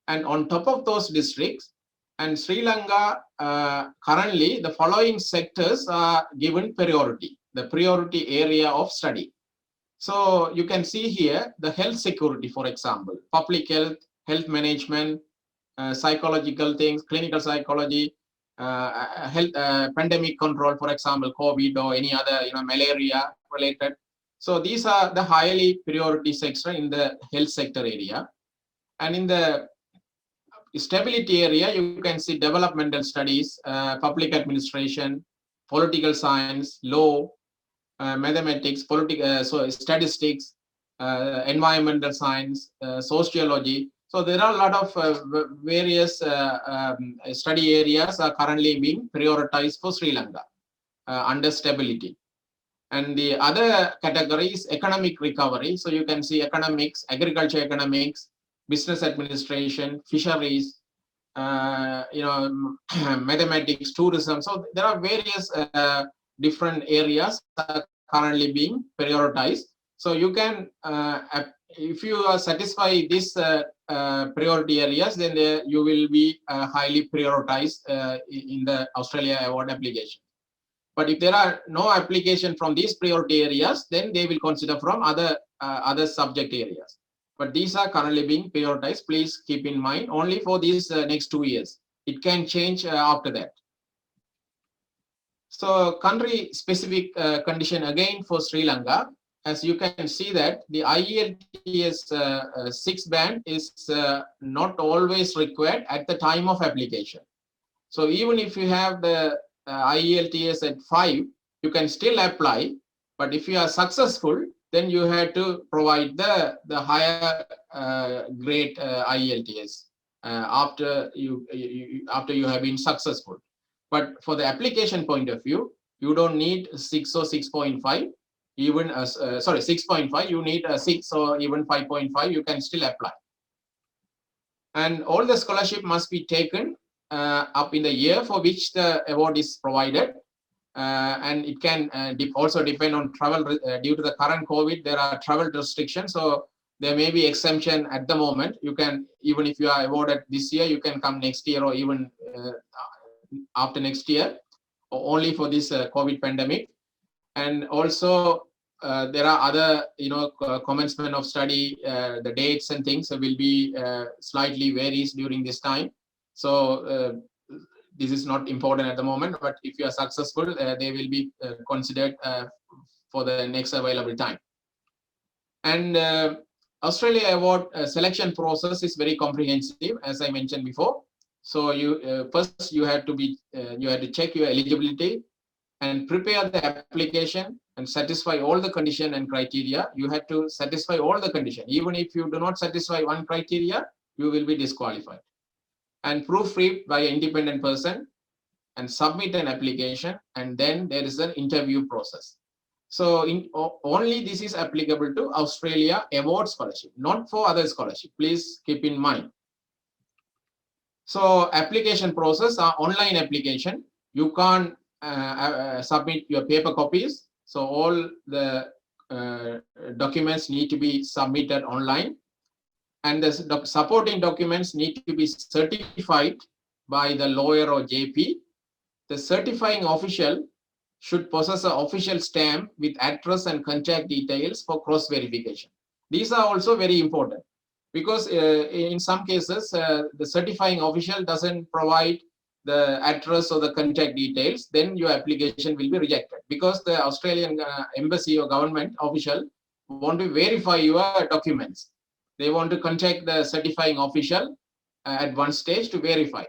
and on top of those districts, and Sri Lanka, currently the following sectors are given priority, the priority area of study. So you can see here the health security, for example, public health, health management, psychological things, clinical psychology, health, pandemic control, for example, COVID or any other, malaria related. So these are the highly priority sector in the health sector area. And in the stability area, you can see developmental studies, public administration, political science, law, mathematics, so statistics, environmental science, sociology. So there are a lot of various study areas are currently being prioritized for Sri Lanka under stability. And the other category is economic recovery. So you can see economics, agriculture economics, business administration, fisheries, mathematics, tourism. So there are various different areas that are currently being prioritized. So you can, if you satisfy these priority areas, then you will be highly prioritized in the Australia Award application. But if there are no application from these priority areas, then they will consider from other subject areas. But these are currently being prioritized. Please keep in mind only for these next 2 years. It can change after that. So country specific condition again for Sri Lanka, as you can see that the IELTS 6 band is not always required at the time of application. So even if you have the IELTS at 5, you can still apply. But if you are successful, then you have to provide the higher grade IELTS after you have been successful. But for the application point of view, you don't need 6 or 6.5, even 6.5. You need a 6 or even 5.5. You can still apply. And all the scholarship must be taken up in the year for which the award is provided. And it can also depend on travel. Due to the current COVID, there are travel restrictions. So there may be exemption at the moment. You can, even if you are awarded this year, you can come next year or even after next year, or only for this COVID pandemic. And also there are other, commencement of study, the dates and things will be slightly varies during this time. So this is not important at the moment, but if you are successful, they will be considered for the next available time. And Australia Award selection process is very comprehensive, as I mentioned before. So you first you have to check your eligibility and prepare the application and satisfy all the condition and criteria. You have to satisfy all the condition. Even if you do not satisfy one criteria, you will be disqualified. And proofread by an independent person and submit an application, and then there is an interview process. So only this is applicable to Australia Award Scholarship, not for other scholarship. Please keep in mind. So application process are online application. You can't submit your paper copies. So all the documents need to be submitted online. And the supporting documents need to be certified by the lawyer or JP. The certifying official should possess an official stamp with address and contact details for cross-verification. These are also very important because in some cases, the certifying official doesn't provide the address or the contact details, then your application will be rejected because the Australian embassy or government official want to verify your documents. They want to contact the certifying official at one stage to verify.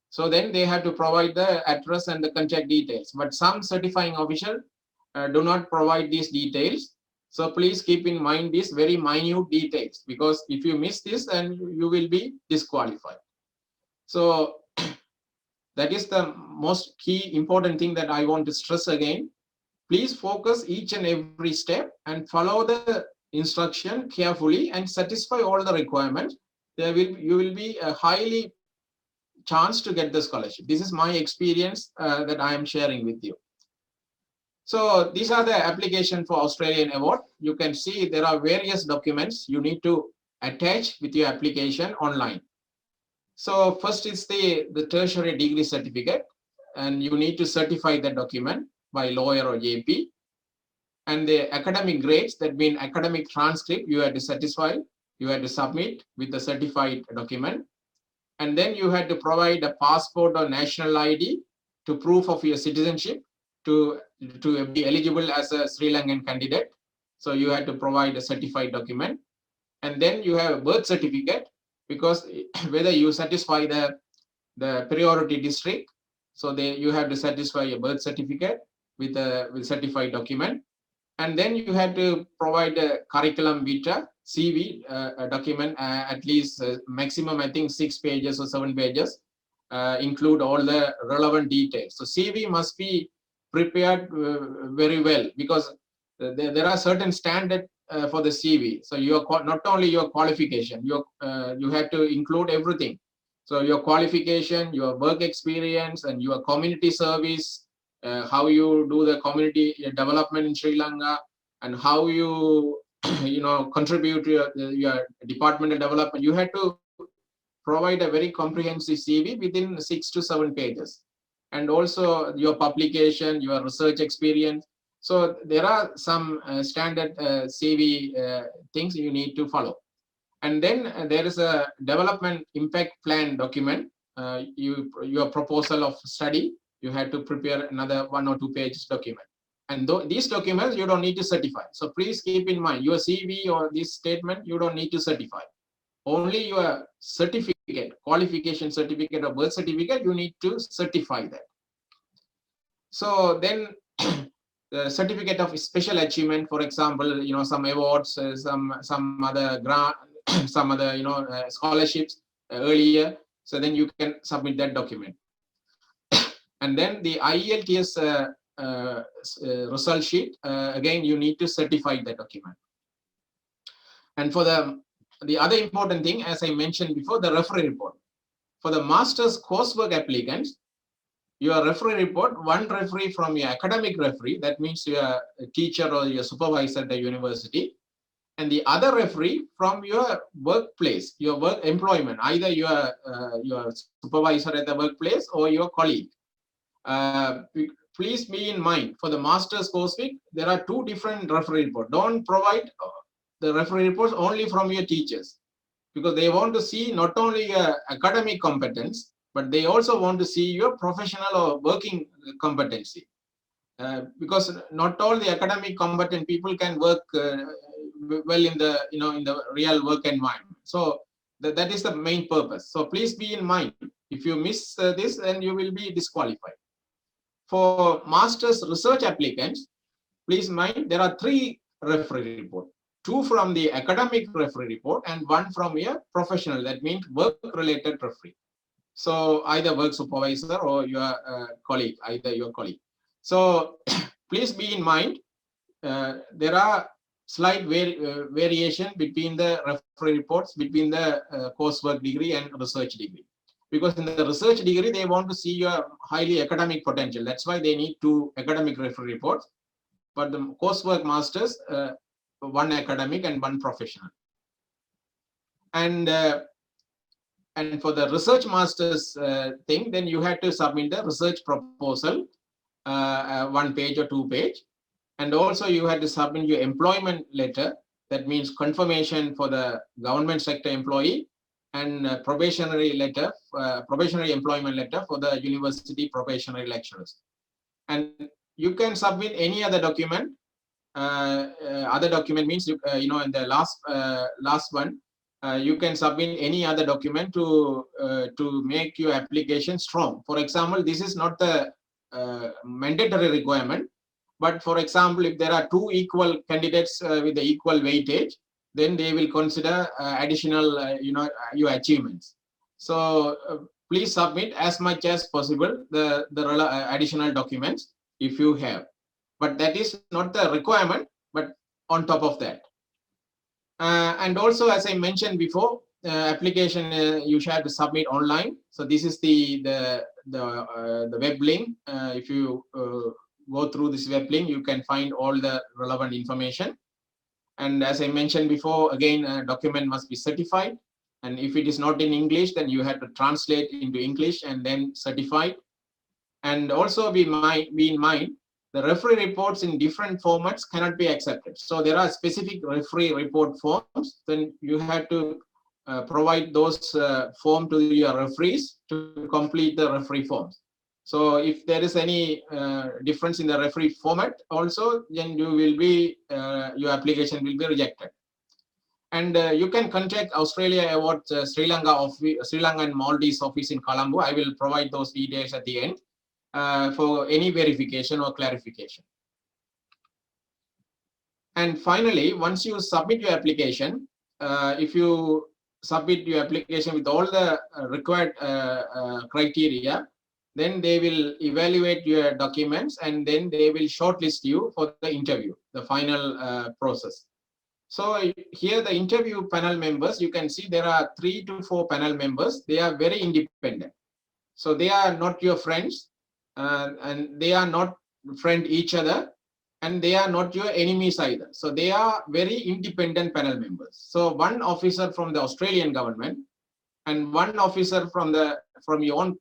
So then they have to provide the address and the contact details. But some certifying official do not provide these details. So please keep in mind these very minute details, because if you miss this, then you will be disqualified. So that is the most key important thing that I want to stress again. Please focus each and every step and follow the instruction carefully and satisfy all the requirements. You will be a highly chance to get the scholarship. This is my experience that I am sharing with you. So these are the application for Australian Award. You can see there are various documents you need to attach with your application online. So first is the tertiary degree certificate, and you need to certify the document by lawyer or JP. And the academic grades, that means academic transcript, you have to satisfy, you have to submit with the certified document. And then you had to provide a passport or national ID to proof of your citizenship to be eligible as a Sri Lankan candidate. So you had to provide a certified document. And then you have a birth certificate, because whether you satisfy the priority district, so you have to satisfy a birth certificate with a certified document. And then you have to provide a curriculum vitae, CV, a document, at least maximum, I think 6 pages or 7 pages, include all the relevant details. So CV must be prepared very well, because there are certain standards for the CV. So not only your qualification, you have to include everything. So your qualification, your work experience, and your community service, how you do the community development in Sri Lanka, and how you contribute to your departmental development. You have to provide a very comprehensive CV within 6 to 7 pages, and also your publication, your research experience. So there are some standard CV things you need to follow. And then there is a development impact plan document, your proposal of study. You have to prepare another 1 or 2 pages document. And these documents you don't need to certify. So please keep in mind, your CV or this statement, you don't need to certify. Only your certificate, qualification certificate or birth certificate, you need to certify that. So then the certificate of special achievement, for example, some awards, some other grant, some other scholarships earlier. So then you can submit that document. And then the IELTS result sheet, again, you need to certify the document. And for the other important thing, as I mentioned before, the referee report. For the master's coursework applicants, your referee report, one referee from your academic referee, that means your teacher or your supervisor at the university, and the other referee from your workplace, your work employment, either your supervisor at the workplace or your colleague. Please be in mind, for the master's coursework, there are 2 different referee reports. Don't provide the referee reports only from your teachers, because they want to see not only your academic competence, but they also want to see your professional or working competency. Because not all the academic competent people can work well in the in the real work environment. So that is the main purpose. So please be in mind, if you miss this, then you will be disqualified. For master's research applicants, please mind there are 3 referee reports, 2 from the academic referee report and 1 from a professional, that means work related referee. So either work supervisor or your colleague, either your colleague. So please be in mind, there are slight variation between the referee reports, between the coursework degree and research degree. Because in the research degree, they want to see your highly academic potential. That's why they need 2 academic referee reports. But the coursework masters, 1 academic and 1 professional. And for the research masters thing, then you have to submit the research proposal, 1 page or 2 page. And also you had to submit your employment letter. That means confirmation for the government sector employee, and probationary letter, probationary employment letter for the university probationary lecturers. And you can submit any other document. Other document means in the last one, you can submit any other document to make your application strong. For example, this is not the mandatory requirement, but for example, if there are 2 equal candidates with the equal weightage, then they will consider additional your achievements. So please submit as much as possible the additional documents if you have, but that is not the requirement, but on top of that. And also, as I mentioned before, application you have to submit online. So this is the web link. If you go through this web link, you can find all the relevant information. And as I mentioned before, again, a document must be certified. And if it is not in English, then you have to translate into English and then certify. And also be in mind, the referee reports in different formats cannot be accepted. So there are specific referee report forms. Then you have to provide those forms to your referees to complete the referee forms. So if there is any difference in the referee format also, then you will be your application will be rejected. And you can contact Australia Award Sri Lanka and Maldives office in Colombo. I will provide those details at the end for any verification or clarification. And finally, once you submit your application, if you submit your application with all the required criteria, then they will evaluate your documents and then they will shortlist you for the interview, the final process. So here the interview panel members, you can see there are 3 to 4 panel members. They are very independent. So they are not your friends and they are not friend each other, and they are not your enemies either. So they are very independent panel members. So 1 officer from the Australian government and 1 officer from your own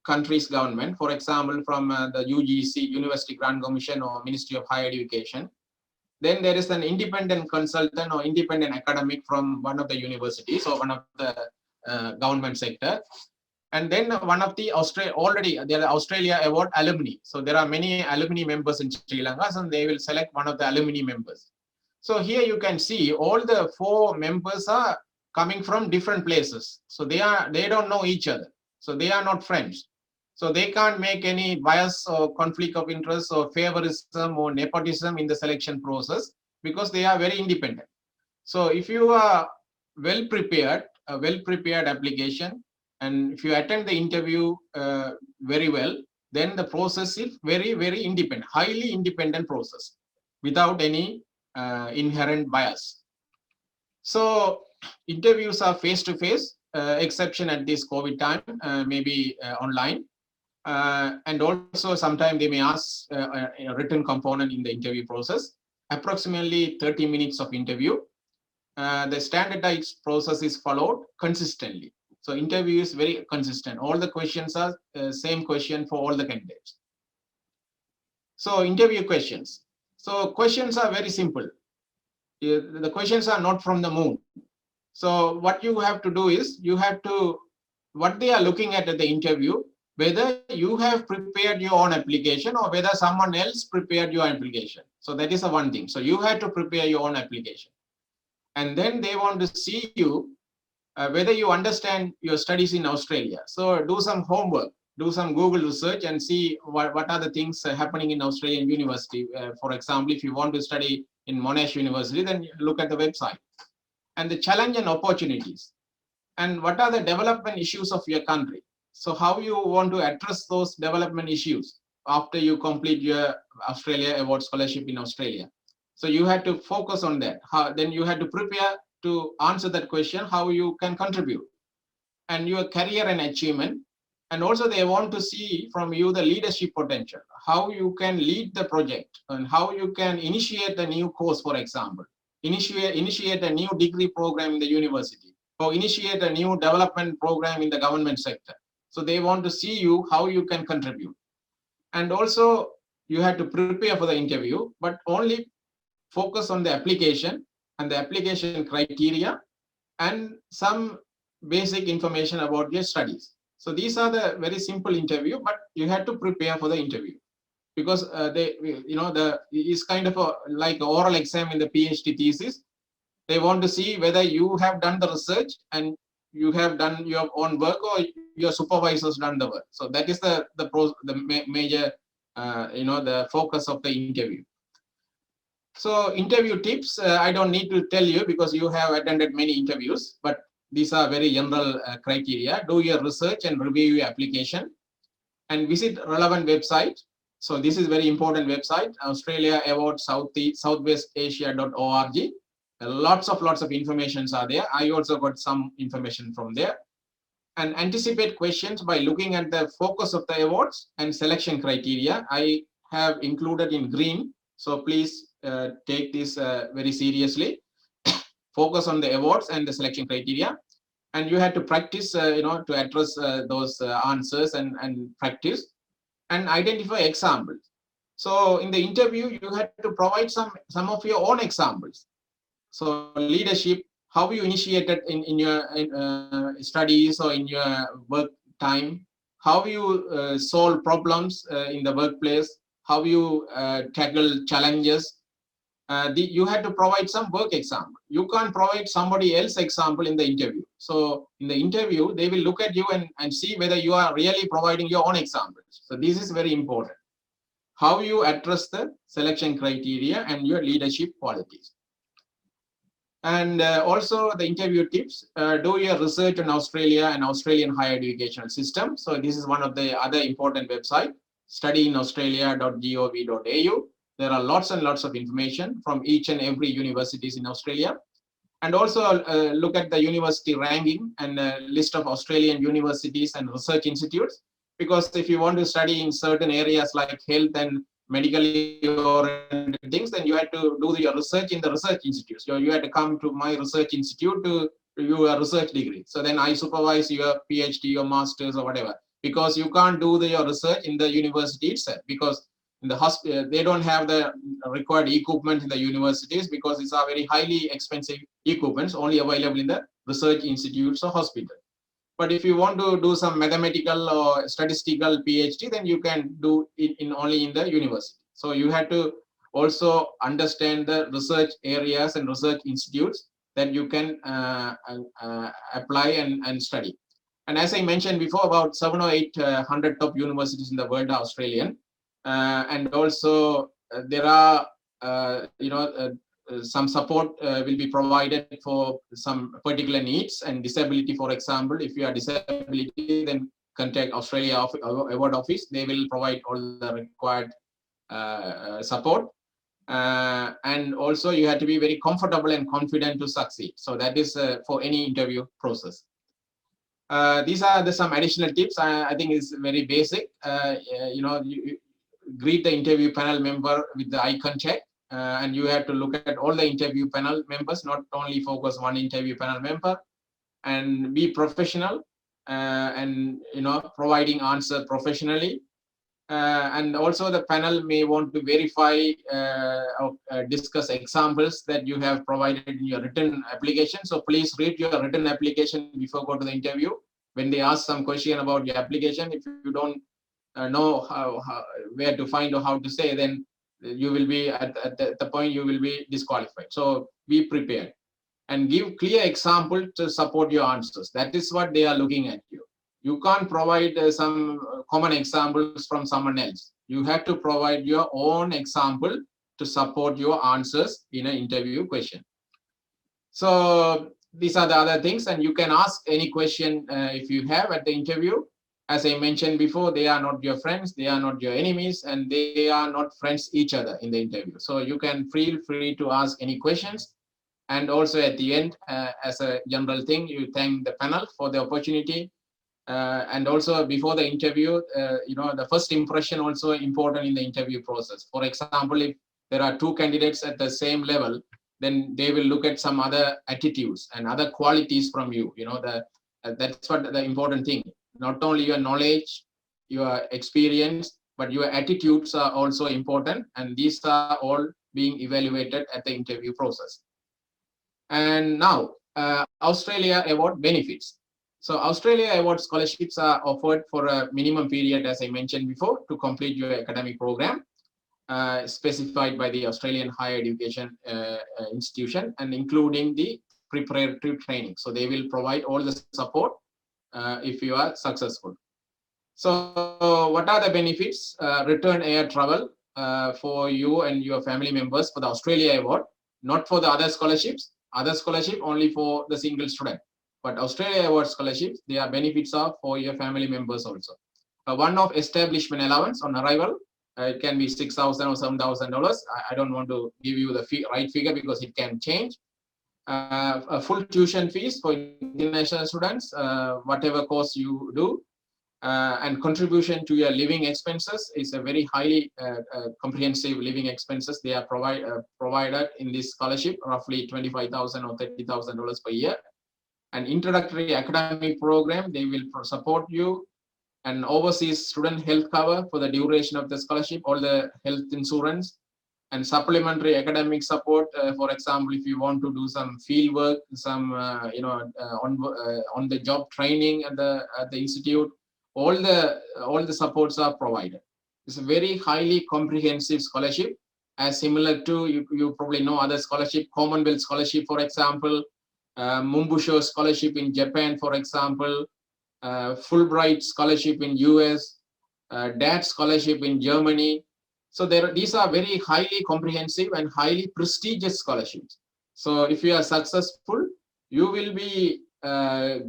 country's government, for example, from the UGC, University Grant Commission, or Ministry of Higher Education. Then there is an independent consultant or independent academic from one of the universities or one of the government sector. And then one of the Australia Award alumni. So there are many alumni members in Sri Lanka, and they will select one of the alumni members. So here you can see all the 4 members are coming from different places. So they don't know each other. So they are not friends. So they can't make any bias or conflict of interest or favorism or nepotism in the selection process because they are very independent. So if you are a well-prepared application, and if you attend the interview very well, then the process is very, very independent, highly independent process without any inherent bias. So interviews are face-to-face, exception at this COVID time, maybe online. And also sometimes they may ask a written component in the interview process, approximately 30 minutes of interview. The standardized process is followed consistently. So interview is very consistent. All the questions are same question for all the candidates. So interview questions. So questions are very simple. The questions are not from the moon. So what you have to do is you have to what they are looking at the interview, whether you have prepared your own application or whether someone else prepared your application. So that is the one thing. So you had to prepare your own application. And then they want to see you whether you understand your studies in Australia. So do some homework, do some Google research and see what are the things happening in Australian university. For example, if you want to study in Monash University, then look at the website. And the challenge and opportunities. And what are the development issues of your country? So how you want to address those development issues after you complete your Australia Award Scholarship in Australia. So you had to focus on that. Then you had to prepare to answer that question, how you can contribute and your career and achievement. And also they want to see from you the leadership potential, how you can lead the project and how you can initiate a new course, for example, initiate a new degree program in the university, or initiate a new development program in the government sector. So they want to see you, how you can contribute. And also you had to prepare for the interview, but only focus on the application and the application criteria and some basic information about your studies. So these are the very simple interview, but you had to prepare for the interview because it's kind of like an oral exam in the PhD thesis. They want to see whether you have done the research and you have done your own work or your supervisors done the work. So that is the major, the focus of the interview. So interview tips, I don't need to tell you because you have attended many interviews, but these are very general criteria. Do your research and review your application and visit relevant website. So this is very important website, Australia Award Southwest Asia.org. Lots of informations are there. I also got some information from there. And anticipate questions by looking at the focus of the awards and selection criteria. I have included in green. So please take this very seriously. Focus on the awards and the selection criteria. And you had to practice, to address those answers and practice and identify examples. So in the interview, you had to provide some of your own examples. So leadership, how you initiated in your studies or in your work time, how you solve problems in the workplace, how you tackle challenges. You had to provide some work example. You can't provide somebody else example in the interview. So in the interview, they will look at you and see whether you are really providing your own examples. So this is very important. How you address the selection criteria and your leadership qualities. And also the interview tips, do your research on Australia and Australian higher educational system. So this is one of the other important website, studyinaustralia.gov.au. There are lots and lots of information from each and every universities in Australia. And also look at the university ranking and list of Australian universities and research institutes. Because if you want to study in certain areas like health and medically oriented things, then you have to do your research in the research institutes. So you have to come to my research institute to do a research degree. So then I supervise your PhD or masters or whatever, because you can't do your research in the university itself, because in the hospital they don't have the required equipment in the universities, because these are very highly expensive equipments only available in the research institutes or hospital. But if you want to do some mathematical or statistical PhD, then you can do it only in the university. So you have to also understand the research areas and research institutes that you can apply and study. And as I mentioned before, about 700 or 800 top universities in the world are Australian. And also there are, some support will be provided for some particular needs and disability. For example, if you are disability, then contact Australia Award Office. They will provide all the required support. And also you have to be very comfortable and confident to succeed. So that is for any interview process. These are some additional tips. I think it's very basic. You greet the interview panel member with the eye contact. And you have to look at all the interview panel members, not only focus one interview panel member, and be professional and providing answer professionally. And also the panel may want to verify or discuss examples that you have provided in your written application. So please read your written application before go to the interview. when they ask some question about your application, if you don't know where to find or how to say, then you will be at the point you will be disqualified. So be prepared and give clear example to support your answers. That is what they are looking at you. You can't provide some common examples from someone else. You have to provide your own example to support your answers in an interview question. So these are the other things, and you can ask any question if you have at the interview. As I mentioned before, they are not your friends, they are not your enemies, and they are not friends each other in the interview. So you can feel free to ask any questions. And also at the end, as a general thing, you thank the panel for the opportunity. And also before the interview, the first impression also important in the interview process. For example, if there are two candidates at the same level, then they will look at some other attitudes and other qualities from you. That's what the important thing. Not only your knowledge, your experience, but your attitudes are also important. And these are all being evaluated at the interview process. And now, Australia Award benefits. So Australia Award scholarships are offered for a minimum period, as I mentioned before, to complete your academic program specified by the Australian Higher Education Institution, and including the preparatory training. So they will provide all the support if you are successful. So what are the benefits? Return air travel for you and your family members for the Australia Award, not for the other scholarships. Other scholarship only for the single student. But Australia Award scholarships, their benefits are for your family members also. One-off establishment allowance on arrival. It can be $6,000 or $7,000. I don't want to give you the right figure because it can change. A full tuition fees for international students, whatever course you do. And contribution to your living expenses is a very highly comprehensive living expenses. They are provided in this scholarship, roughly $25,000 or $30,000 per year. An introductory academic program, they will support you. And overseas student health cover for the duration of the scholarship, all the health insurance, and supplementary academic support. For example, if you want to do some field work, some on the job training at the institute, all the supports are provided. It's a very highly comprehensive scholarship, as similar to you probably know other scholarship, Commonwealth scholarship, for example, Mumbusho scholarship in Japan, for example, Fulbright scholarship in US, DAT scholarship in Germany. So these are very highly comprehensive and highly prestigious scholarships. So if you are successful, you will be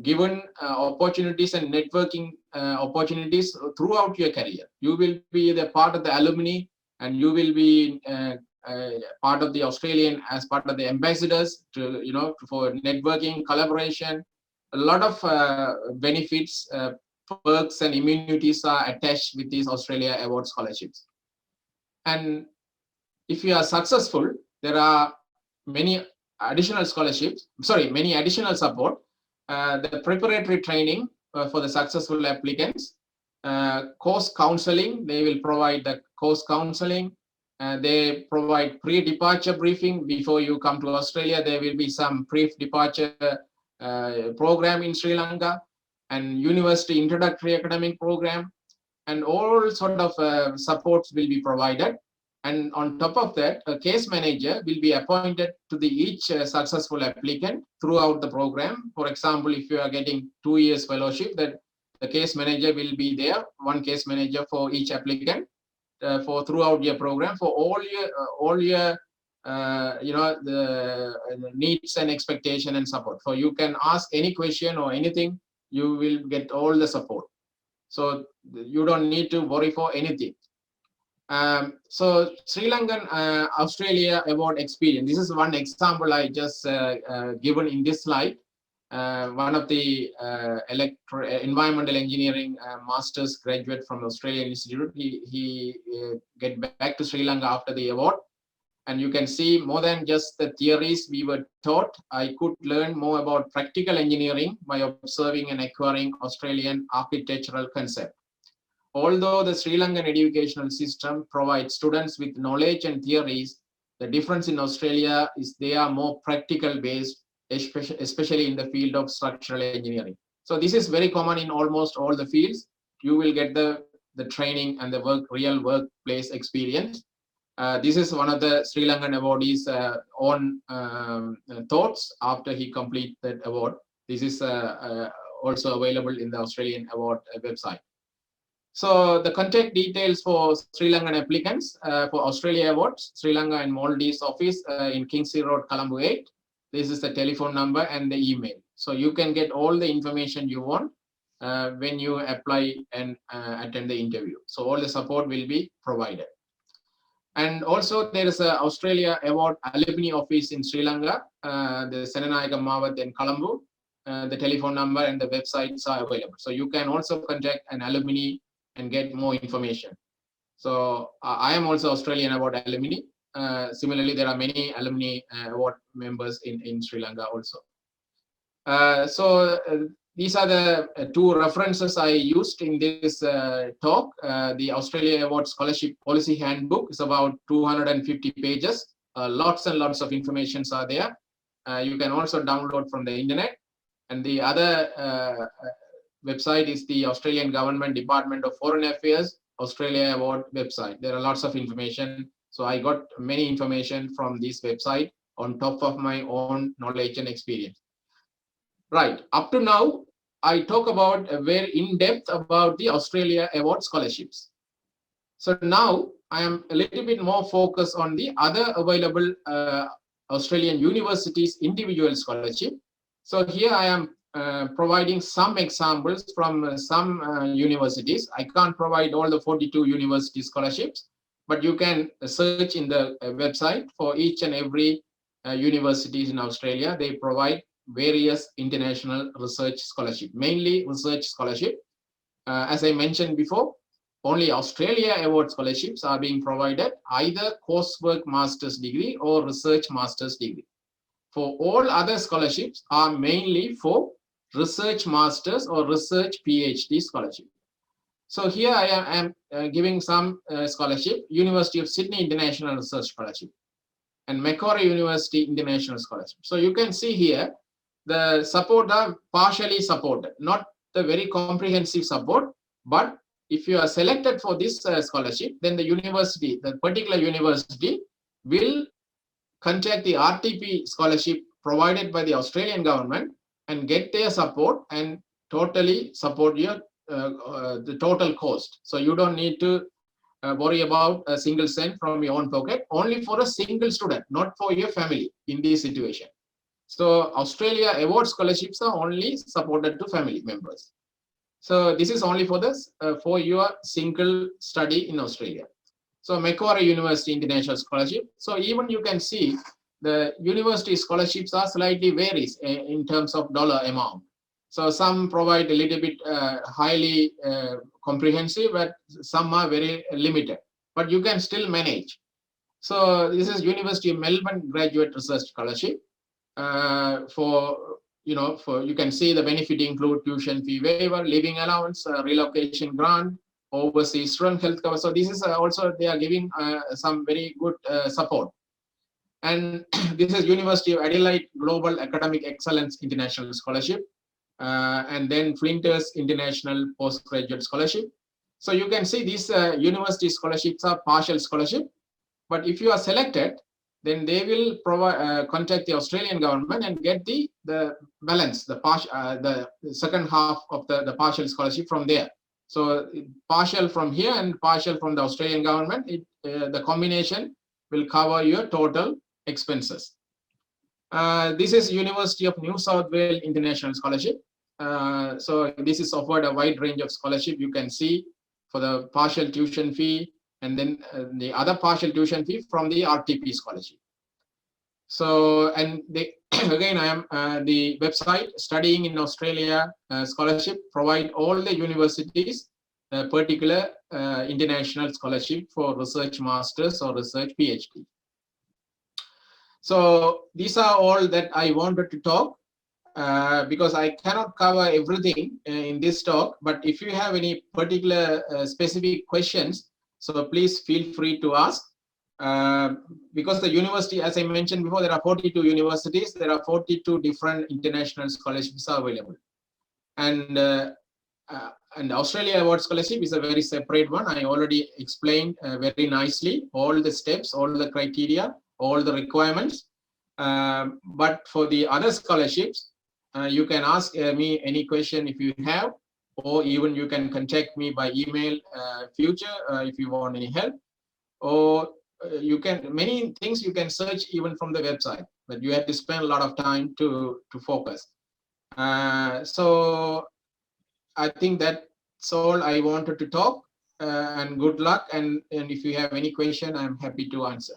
given opportunities and networking opportunities throughout your career. You will be the part of the alumni, and you will be part of the Australian as part of the ambassadors to for networking, collaboration. A lot of benefits, perks, and immunities are attached with these Australia Award scholarships. And if you are successful, there are many additional scholarships. Many additional support. The preparatory training for the successful applicants, course counseling. They will provide the course counseling. They provide pre-departure briefing before you come to Australia. There will be some pre-departure program in Sri Lanka, and university introductory academic program, and all sort of supports will be provided. And on top of that, a case manager will be appointed to each successful applicant throughout the program. For example, if you are getting 2 years fellowship, that the case manager will be there, one case manager for each applicant for throughout your program, for all your the needs and expectation and support. So you can ask any question or anything, you will get all the support. So you don't need to worry for anything. So Sri Lankan Australia Award experience. This is one example I just given in this slide. One of the environmental engineering master's graduate from Australian Institute. He get back to Sri Lanka after the award. And you can see more than just the theories we were taught. I could learn more about practical engineering by observing and acquiring Australian architectural concept. Although the Sri Lankan educational system provides students with knowledge and theories, the difference in Australia is they are more practical based, especially in the field of structural engineering. So this is very common in almost all the fields. You will get the training and the real workplace experience. This is one of the Sri Lankan awardees' own thoughts after he completed that award. This is also available in the Australian award website. So the contact details for Sri Lankan applicants for Australia Awards, Sri Lanka and Maldives office in Kingsley Road, Colombo 8. This is the telephone number and the email. So you can get all the information you want when you apply and attend the interview. So all the support will be provided. And also there is a Australia Award Alumni Office in Sri Lanka, the Senanayaka Mawat in Colombo. The telephone number and the websites are available. So you can also contact an alumni and get more information. So I am also Australian Award alumni. Similarly, there are many alumni award members in Sri Lanka also. These are the two references I used in this talk. The Australia Award Scholarship Policy Handbook is about 250 pages. Lots and lots of informations are there. You can also download from the internet. And the other website is the Australian Government Department of Foreign Affairs Australia Award website. There are lots of information. So I got many information from this website on top of my own knowledge and experience. Right, up to now, I talk about very in-depth about the Australia Award scholarships. So now I am a little bit more focused on the other available Australian universities individual scholarship. So here I am providing some examples from some universities. I can't provide all the 42 university scholarships, but you can search in the website for each and every universities in Australia. They provide various international research scholarship, mainly research scholarship. As I mentioned before, only Australia Award scholarships are being provided, either coursework master's degree or research master's degree. For all other scholarships are mainly for research masters or research PhD scholarship. So here I am giving some scholarship, University of Sydney International Research Scholarship and Macquarie University International Scholarship. So you can see here, the support are partially supported, not the very comprehensive support, but if you are selected for this scholarship, then the university, the particular university will contact the RTP scholarship provided by the Australian government and get their support and totally support your the total cost. So you don't need to worry about a single cent from your own pocket, only for a single student, not for your family in this situation. So Australia Award scholarships are only supported to family members. So this is only for this for your single study in Australia. So Macquarie University International Scholarship. So even you can see the university scholarships are slightly varies in terms of dollar amount. So some provide a little bit highly comprehensive, but some are very limited, but you can still manage. So this is University of Melbourne Graduate Research Scholarship. You can see the benefit include tuition fee waiver, living allowance, relocation grant, overseas student health cover. So this is also they are giving some very good support. And this is University of Adelaide Global Academic Excellence International Scholarship, and then Flinders International Postgraduate Scholarship. So you can see these university scholarships are partial scholarship, but if you are selected, then they will provide contact the Australian government and get the balance, the second half of the partial scholarship from there. So partial from here and partial from the Australian government, the combination will cover your total expenses. This is University of New South Wales International Scholarship. So this is offered a wide range of scholarship. You can see for the partial tuition fee, and then the other partial tuition fee from the RTP scholarship. So, and again, I am the website Studying in Australia Scholarship provide all the universities particular international scholarship for research masters or research PhD. So these are all that I wanted to talk because I cannot cover everything in this talk, but if you have any particular specific questions, so please feel free to ask. Because the university, as I mentioned before, there are 42 universities, there are 42 different international scholarships are available. And Australia Award Scholarship is a very separate one. I already explained very nicely all the steps, all the criteria, all the requirements. But for the other scholarships, you can ask me any question if you have, or even you can contact me by email future if you want any help, or you can, many things you can search even from the website, but you have to spend a lot of time to focus. So I think that's all I wanted to talk, and good luck. And if you have any question, I'm happy to answer.